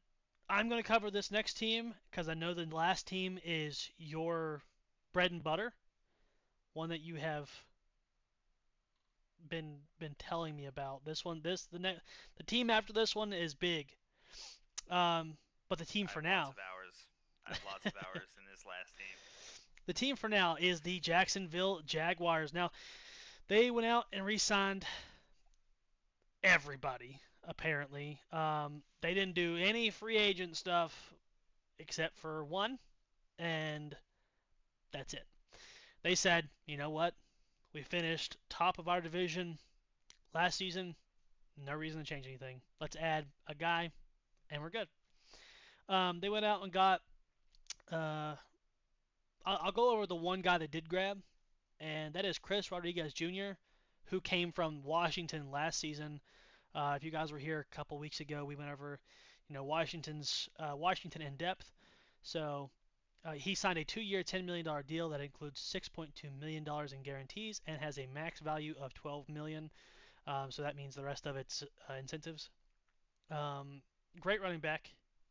I'm going to cover this next team because I know the last team is your bread and butter, one that you have been telling me about. This one, the team after this one is big. But the team I for have lots now, of hours. I have lots of hours in this last team. the team for now is the Jacksonville Jaguars. Now they went out and re-signed everybody apparently. They didn't do any free agent stuff except for one, and that's it. They said, you know what? We finished top of our division last season. No reason to change anything. Let's add a guy, and we're good. They went out and got. Uh, I'll go over the one guy that did grab, and that is Chris Rodriguez Jr., who came from Washington last season. If you guys were here a couple weeks ago, we went over, Washington in depth. So he signed a 2-year, $10 million deal that includes $6.2 million in guarantees and has a max value of $12 million. So that means the rest of it's incentives. Um, Great running back.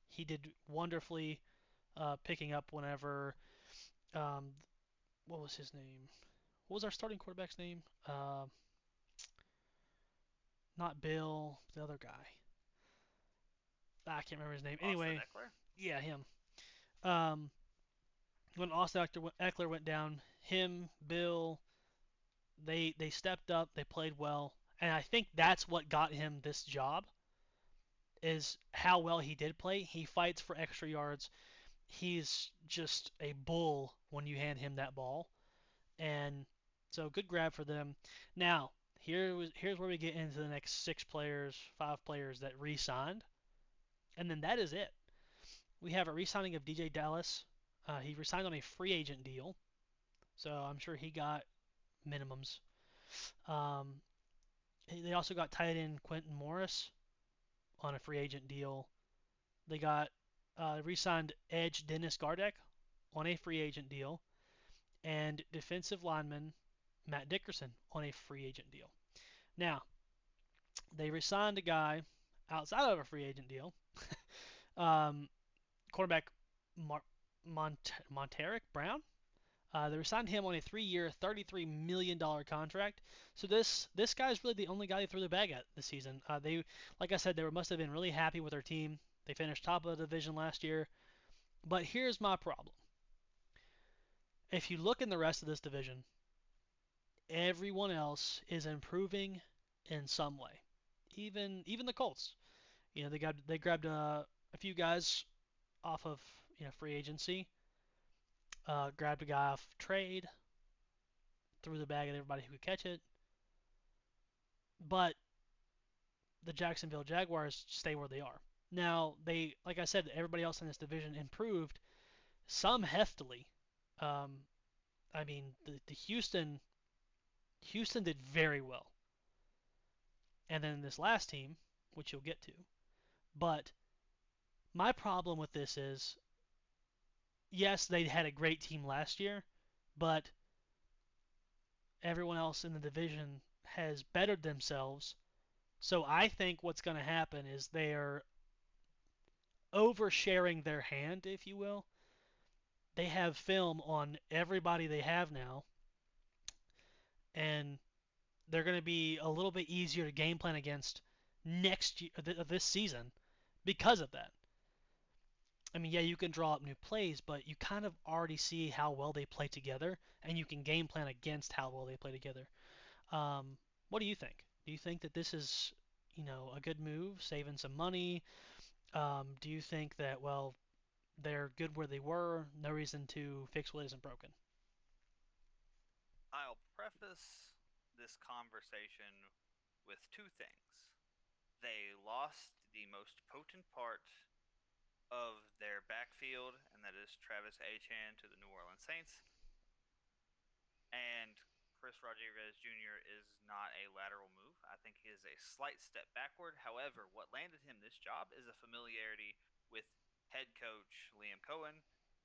He did wonderfully picking up whenever. Um, what was his name? What was our starting quarterback's name? Not Bill, the other guy. I can't remember his name. Austin Anyway, Eckler. yeah, him. Um, when Austin Eckler went down, him, Bill, they stepped up, they played well, and I think that's what got him this job is how well he did play. He fights for extra yards. He's just a bull when you hand him that ball, and so good grab for them. Now here's where we get into the next 6 players, 5 players that re-signed, and then that is it. We have a re-signing of DJ Dallas. He re-signed on a free agent deal, so I'm sure he got minimums. Um, they also got tight end Quentin Morris on a free agent deal. They got re-signed edge Dennis Gardeck on a free agent deal, and defensive lineman Matt Dickerson on a free agent deal. Now, they re-signed a guy outside of a free agent deal, um, quarterback Monteric Brown. They signed him on a 3-year, $33 million contract. So this guy's really the only guy they threw the bag at this season. Like I said, they must have been really happy with their team. They finished top of the division last year. But here's my problem. If you look in the rest of this division, everyone else is improving in some way. Even the Colts. They grabbed a few guys off of free agency. Grabbed a guy off trade, threw the bag at everybody who could catch it. But the Jacksonville Jaguars stay where they are. Now, like I said, everybody else in this division improved some heftily. Um, I mean, the Houston did very well, and then this last team, which you'll get to. But my problem with this is, yes, they had a great team last year, but everyone else in the division has bettered themselves. So I think what's going to happen is they're oversharing their hand, if you will. They have film on everybody they have now, and they're going to be a little bit easier to game plan against next year, this season, because of that. I mean, yeah, you can draw up new plays, but you kind of already see how well they play together, and you can game plan against how well they play together. What do you think? Do you think that this is, a good move, saving some money? Do you think that, well, they're good where they were, no reason to fix what isn't broken? I'll preface this conversation with two things. They lost the most potent part of their backfield, and that is Travis Achan to the New Orleans Saints. And Chris Rodriguez Jr. is not a lateral move. I think he is a slight step backward. However, what landed him this job is a familiarity with head coach Liam Cohen,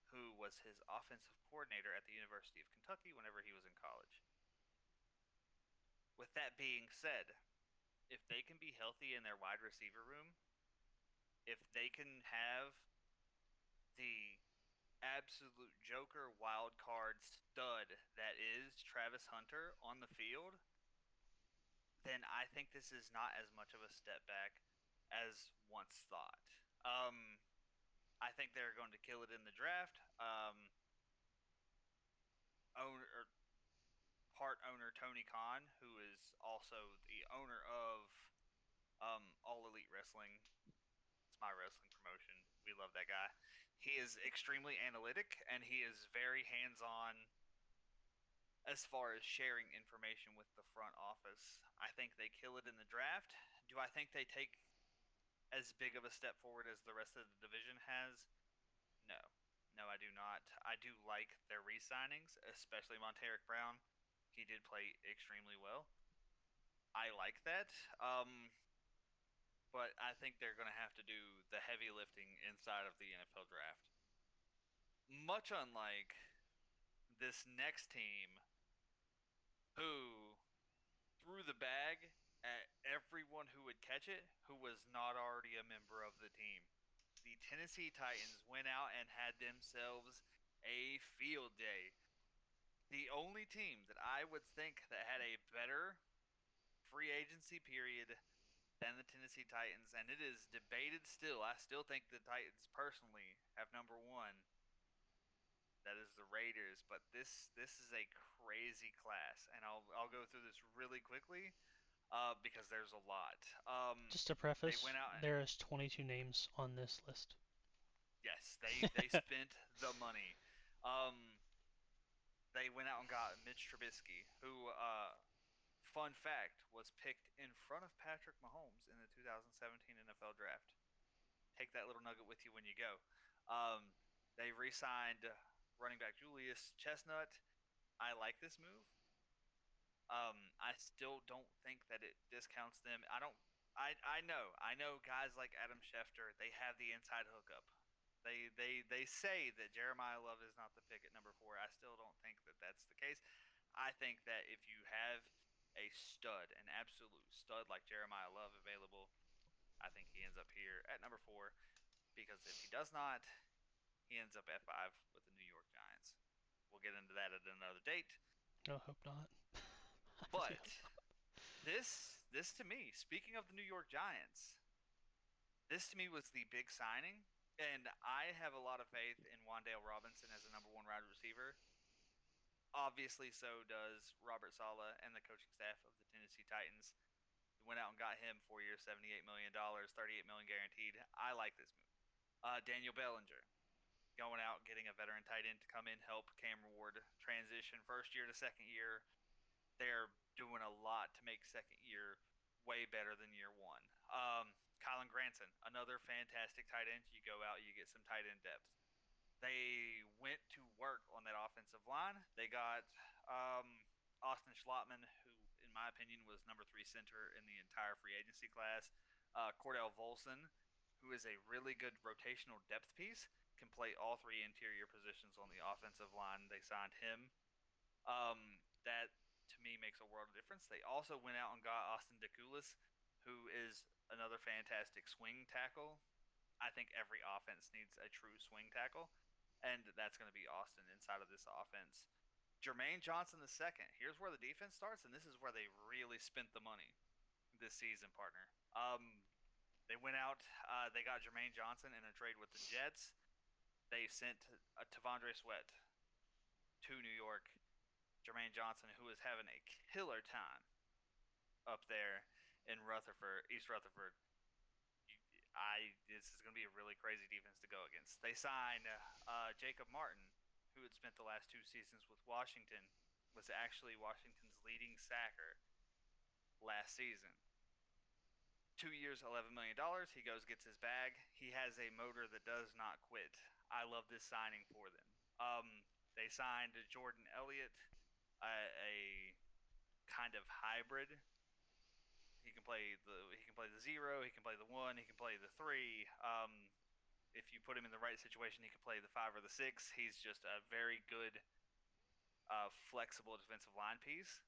who was his offensive coordinator at the University of Kentucky whenever he was in college. With that being said, if they can be healthy in their wide receiver room, if they can have the absolute joker wild card stud that is Travis Hunter on the field, then I think this is not as much of a step back as once thought. I think they're going to kill it in the draft. Owner Part owner Tony Khan, who is also the owner of All Elite Wrestling. It's my wrestling promotion. We love that guy. He is extremely analytic and he is very hands-on as far as sharing information with the front office. I think they kill it in the draft. Do I think they take as big of a step forward as the rest of the division has? No. No, I do not. I do like their re-signings, especially Monteric Brown. He did play extremely well. I like that. But I think they're going to have to do the heavy lifting inside of the NFL draft. Much unlike this next team who threw the bag at everyone who would catch it who was not already a member of the team. The Tennessee Titans went out and had themselves a field day. The only team that I would think that had a better free agency period than the Tennessee Titans, and it is debated still. I still think the Titans personally have number one. That is the Raiders, but this is a crazy class, and I'll go through this really quickly because there's a lot. Just to They preface, went out and there is 22 names on this list. yes, they spent the money. Um, they went out and got Mitch Trubisky, who fun fact was picked in front of Patrick Mahomes in the 2017 NFL Draft. Take that little nugget with you when you go. They re-signed running back Julius Chestnut. I like this move. I still don't think that it discounts them. I don't. I know. I know guys like Adam Schefter. They have the inside hookup. They say that Jeremiah Love is not the pick at number 4. I still don't think that that's the case. I think that if you have a stud, an absolute stud like Jeremiah Love available, I think he ends up here at number 4. Because if he does not, he ends up at 5 with the New York Giants. We'll get into that at another date. I hope not. I really But hope not. this to me, speaking of the New York Giants, this to me was the big signing, and I have a lot of faith in Wan'Dale Robinson as a number 1 wide receiver. Obviously, so does Robert Saleh and the coaching staff of the Tennessee Titans. Went out and got him 4 years, $78 million, $38 million guaranteed. I like this move. Daniel Bellinger, going out, getting a veteran tight end to come in, help Cam Ward transition first year to second year. They're doing a lot to make second year way better than year one. Kylan Granson, another fantastic tight end. You go out, you get some tight end depth. They went to work on that offensive line. They got Austin Schlottman, who, in my opinion, was number 3 center in the entire free agency class. Cordell Volson, who is a really good rotational depth piece, can play all 3 interior positions on the offensive line. They signed him. That to me makes a world of difference. They also went out and got Austin DeCoulis, who is another fantastic swing tackle. I think every offense needs a true swing tackle, and that's going to be Austin inside of this offense. Jermaine Johnson II. Here's where the defense starts, and this is where they really spent the money this season, partner. They went out, they got Jermaine Johnson in a trade with the Jets. They sent Tavondre Sweat to New York. Jermaine Johnson, who is having a killer time up there in Rutherford, East Rutherford. This is going to be a really crazy defense to go against. They signed Jacob Martin, who had spent the last 2 seasons with Washington, was actually Washington's leading sacker last season. 2 years, $11 million. He goes, gets his bag. He has a motor that does not quit. I love this signing for them. They signed Jordan Elliott, a kind of hybrid. He can play the 0, he can play the 1, he can play the 3. If you put him in the right situation, he can play the 5 or the 6. He's just a very good, flexible defensive line piece.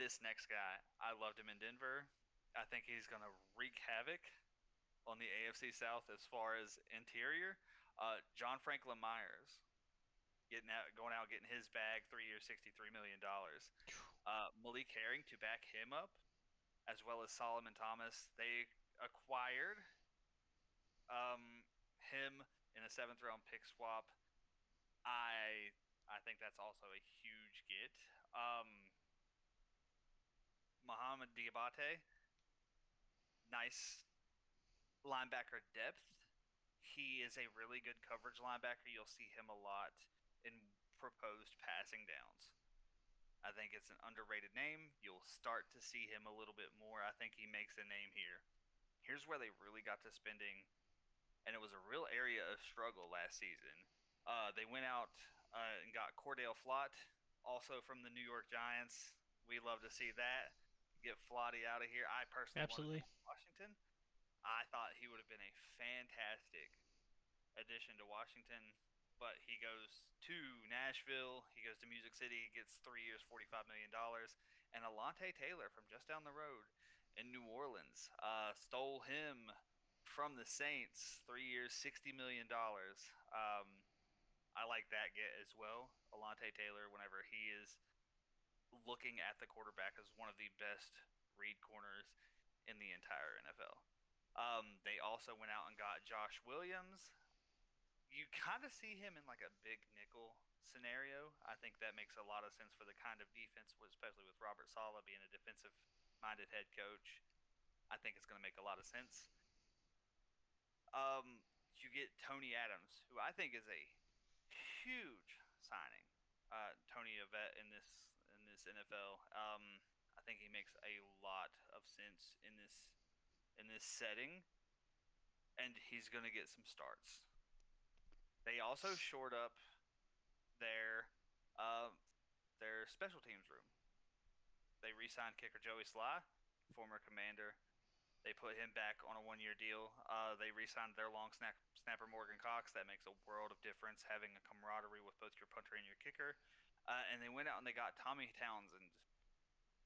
This next guy, I loved him in Denver. I think he's going to wreak havoc on the AFC South as far as interior. John Franklin Myers, going out, getting his bag, 3 years, $63 million. Malik Herring to back him up, as well as Solomon Thomas. They acquired him in a 7th round pick swap. I think that's also a huge get. Muhammad Diabate, nice linebacker depth. He is a really good coverage linebacker. You'll see him a lot in proposed passing downs. I think it's an underrated name. You'll start to see him a little bit more. I think he makes a name here. Here's where they really got to spending, and it was a real area of struggle last season. They went out and got Cordell Flott, also from the New York Giants. We love to see that. Get Flotty out of here. I personally wanted him Absolutely. in Washington. I thought he would have been a fantastic addition to Washington, but he goes to Nashville. He goes to Music City, gets 3 years, $45 million, and Alante Taylor from just down the road in New Orleans stole him from the Saints. 3 years, $60 million. I like that get as well. Alante Taylor, whenever he is looking at the quarterback, is one of the best read corners in the entire NFL. They also went out and got Josh Williams. You kind of see him in like a big nickel scenario. I think that makes a lot of sense for the kind of defense, especially with Robert Saleh being a defensive minded head coach. I think it's going to make a lot of sense. Um, you get Tony Adams, who I think is a huge signing. Tony, a vet in this NFL. I think he makes a lot of sense in this setting, and he's going to get some starts. They also shored up their uh, their special teams room. They re-signed kicker Joey Sly, former Commander. They put him back on a one-year deal. They re-signed their snapper Morgan Cox. That makes a world of difference having a camaraderie with both your punter and your kicker. And they went out and they got Tommy Townsend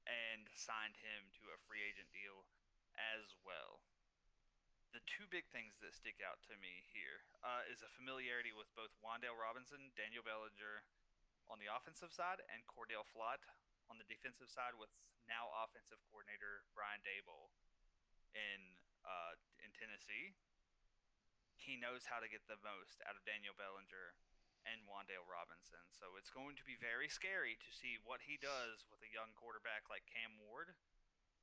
and signed him to a free agent deal as well. The two big things that stick out to me here is a familiarity with both Wandale Robinson, Daniel Bellinger on the offensive side, and Cordell Flott on the defensive side, with now offensive coordinator Brian Daboll in Tennessee. He knows how to get the most out of Daniel Bellinger and Wandale Robinson. So it's going to be very scary to see what he does with a young quarterback like Cam Ward,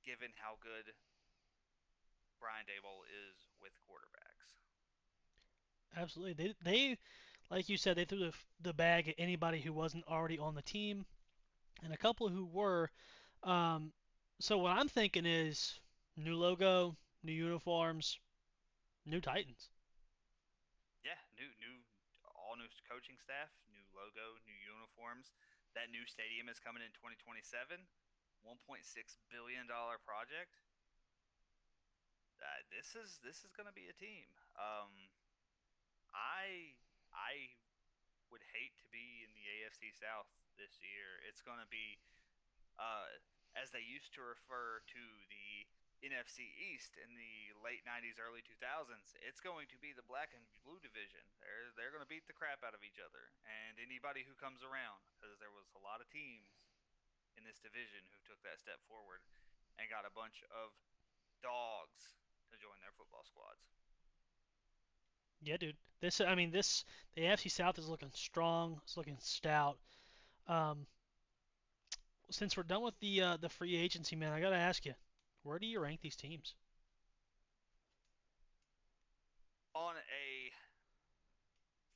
given how good Brian Daboll is with quarterbacks. Absolutely. They like you said, they threw the bag at anybody who wasn't already on the team, and a couple who were. Um, so what I'm thinking is new logo, new uniforms, new Titans. Yeah, new all new coaching staff, new logo, new uniforms. That new stadium is coming in 2027. $1.6 billion project. This is going to be a team. I would hate to be in the AFC South this year. It's going to be uh, as they used to refer to the NFC East in the late 90s, early 2000s. It's going to be the black and blue division. They're going to beat the crap out of each other and anybody who comes around, because there was a lot of teams in this division who took that step forward and got a bunch of dogs to join their football squads. Yeah, dude. This the AFC South is looking strong. It's looking stout. Um, since we're done with the free agency, man, I gotta ask you, where do you rank these teams? On a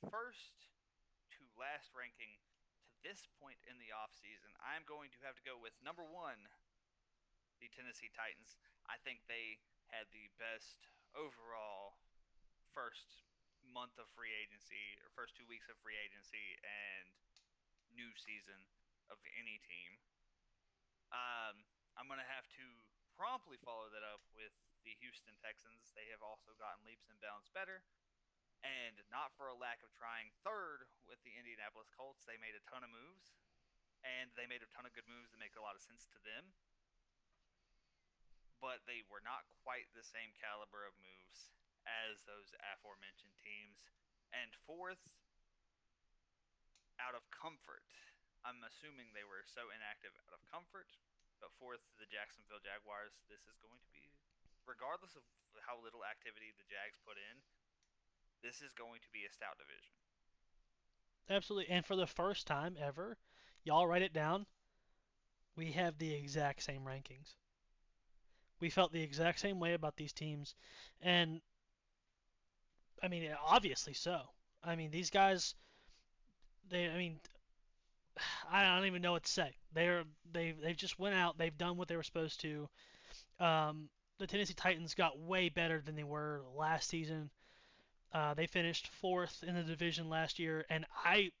first to last ranking to this point in the offseason, I'm going to have to go with number one, the Tennessee Titans. I think they had the best overall first month of free agency, or first 2 weeks of free agency and new season of any team. I'm going to have to promptly follow that up with the Houston Texans. They have also gotten leaps and bounds better. And not for a lack of trying, third with the Indianapolis Colts. They made a ton of moves, and they made a ton of good moves that make a lot of sense to them. But they were not quite the same caliber of moves as those aforementioned teams. And fourth, out of comfort. I'm assuming they were so inactive out of comfort. But fourth, the Jacksonville Jaguars. This is going to be, regardless of how little activity the Jags put in, this is going to be a stout division. Absolutely. And for the first time ever, y'all write it down. We have the exact same rankings. We felt the exact same way about these teams, and I mean, obviously so. I mean, these guys, they, I mean, I don't even know what to say. They've just went out. They've done what they were supposed to. Um, the Tennessee Titans got way better than they were last season. They finished fourth in the division last year, and I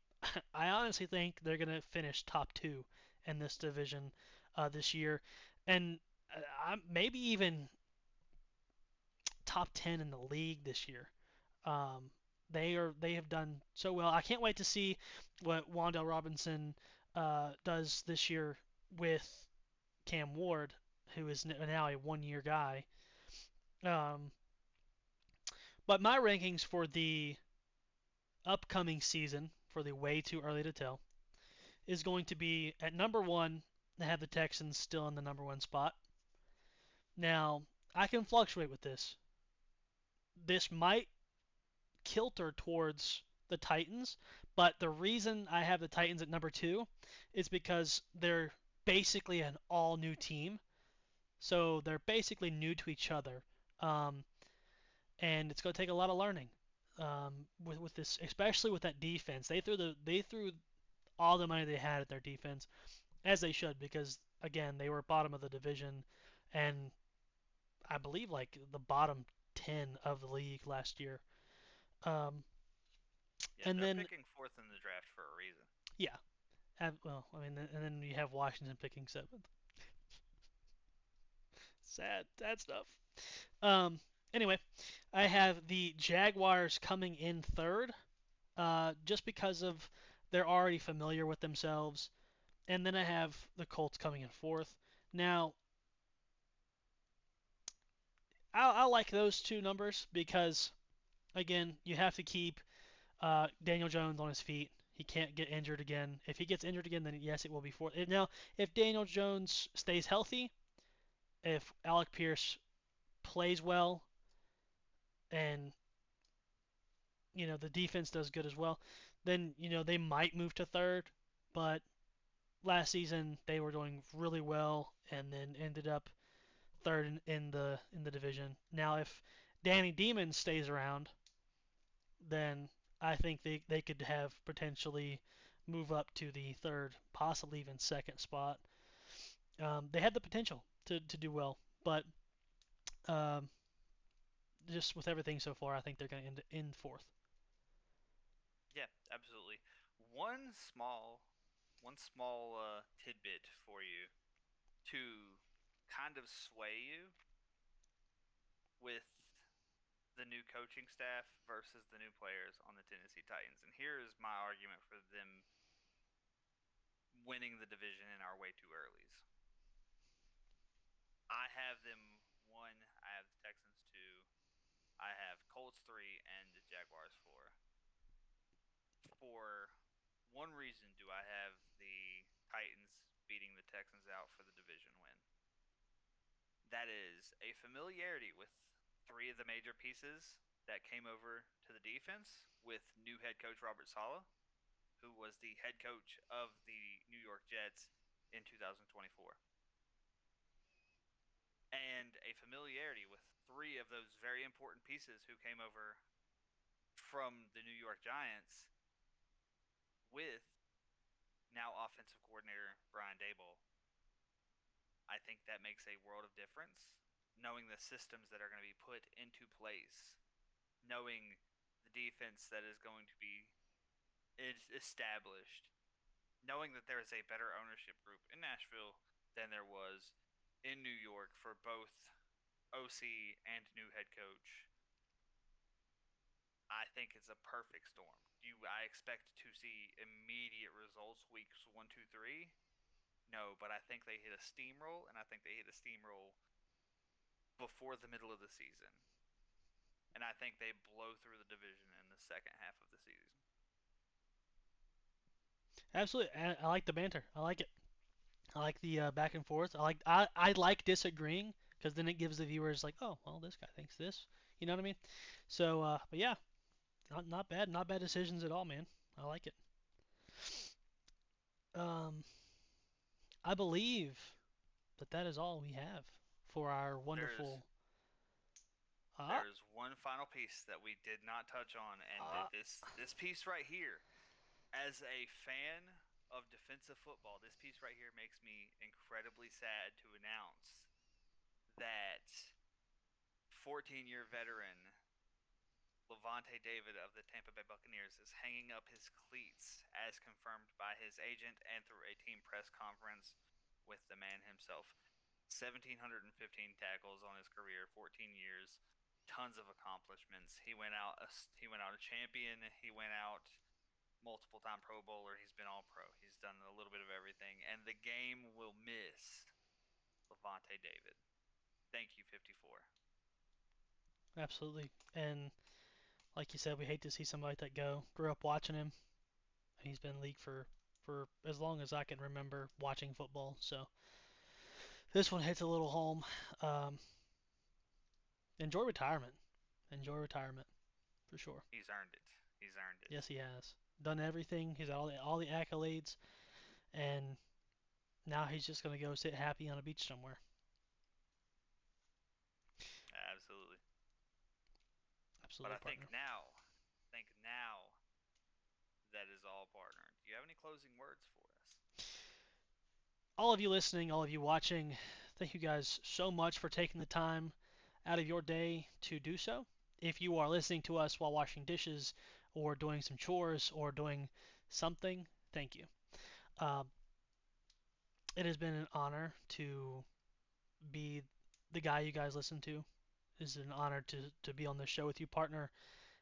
honestly think they're gonna finish top two in this division this year, and maybe even top 10 in the league this year. Um, they have done so well. I can't wait to see what Wandell Robinson does this year with Cam Ward, who is now a 1 year guy. Um, but my rankings for the upcoming season, for the way too early to tell, is going to be at number one. I have the Texans still in the number one spot. Now I can fluctuate with this. This might kilter towards the Titans, but the reason I have the Titans at number two is because they're basically an all new team. So they're basically new to each other. Um, and it's going to take a lot of learning with this, especially with that defense. They threw all the money they had at their defense, as they should, because again they were bottom of the division, and I believe like the bottom 10 of the league last year. Um, Yeah, and they're then picking fourth in the draft for a reason. yeah, well, I mean, and then you have Washington picking seventh. Sad stuff. Um, anyway, I have the Jaguars coming in third, just because of they're already familiar with themselves, and then I have the Colts coming in fourth. Now, I like those two numbers because again, you have to keep Daniel Jones on his feet. He can't get injured again. If he gets injured again, then yes, it will be fourth. Now, if Daniel Jones stays healthy, if Alec Pierce plays well, and the defense does good as well, then they might move to third. But last season they were doing really well and then ended up third in the division. Now if Danny Demon stays around, then I think they could have potentially move up to the third, possibly even second spot. They had the potential to do well, but um, just with everything so far, I think they're going to end in fourth. Yeah, absolutely. One small, one small tidbit for you to kind of sway you with the new coaching staff versus the new players on the Tennessee Titans. And here is my argument for them winning the division in our way too earlys. I have them one, I have the Texans two, I have Colts three, and the Jaguars four. For one reason do I have the Titans beating the Texans out for the division win. That is a familiarity with three of the major pieces that came over to the defense with new head coach Robert Saleh, who was the head coach of the New York Jets in 2024. And a familiarity with three of those very important pieces who came over from the New York Giants with now offensive coordinator Brian Daboll. I think that makes a world of difference, knowing the systems that are going to be put into place, knowing the defense that is going to be established, knowing that there is a better ownership group in Nashville than there was in New York for both OC and new head coach. I think it's a perfect storm. I expect to see immediate results weeks 1, 2, 3? No, but I think they hit a steamroll, and I think they hit a steamroll before the middle of the season. And I think they blow through the division in the second half of the season. Absolutely, I like the banter. I like it. I like the back and forth. I like disagreeing because then it gives the viewers like, oh, well, this guy thinks this. You know what I mean? So, but yeah, not bad, not bad decisions at all, man. I like it. Um, I believe that is all we have for our There's wonderful. Uh, there's one final piece that we did not touch on, and uh, this piece right here, as a fan of defensive football, this piece right here makes me incredibly sad to announce that 14-year veteran Levante David of the Tampa Bay Buccaneers is hanging up his cleats as confirmed by his agent and through a team press conference with the man himself. 1,715 tackles on his career, 14 years, tons of accomplishments. He went out a champion. He went out multiple time Pro Bowler. He's been all pro. He's done a little bit of everything. And the game will miss Levante David. Thank you, 54. Absolutely. And like you said, we hate to see somebody like that go. Grew up watching him. He's been in the league for as long as I can remember watching football. So this one hits a little home. Um, enjoy retirement. Enjoy retirement for sure. He's earned it. He's earned it. Yes, he has done everything. He's got all the accolades, and now he's just gonna go sit happy on a beach somewhere. Absolutely. But Absolutely, partner. I think now that is all, partner. Do you have any closing words for us? All of you listening, all of you watching, thank you guys so much for taking the time out of your day to do so. If you are listening to us while washing dishes or doing some chores or doing something, thank you. Uh, it has been an honor to be the guy you guys listen to. It is an honor to be on this show with you, partner.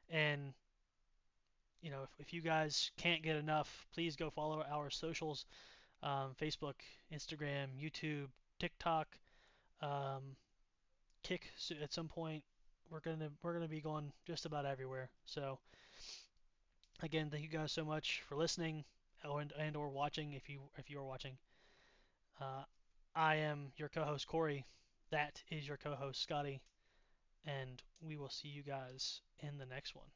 And if you guys can't get enough, please go follow our socials: Facebook, Instagram, YouTube, TikTok, um, Kick. At some point, we're gonna be going just about everywhere. So again, thank you guys so much for listening and or watching if you are watching. Uh, I am your co-host Corey. That is your co-host Scotty, and we will see you guys in the next one.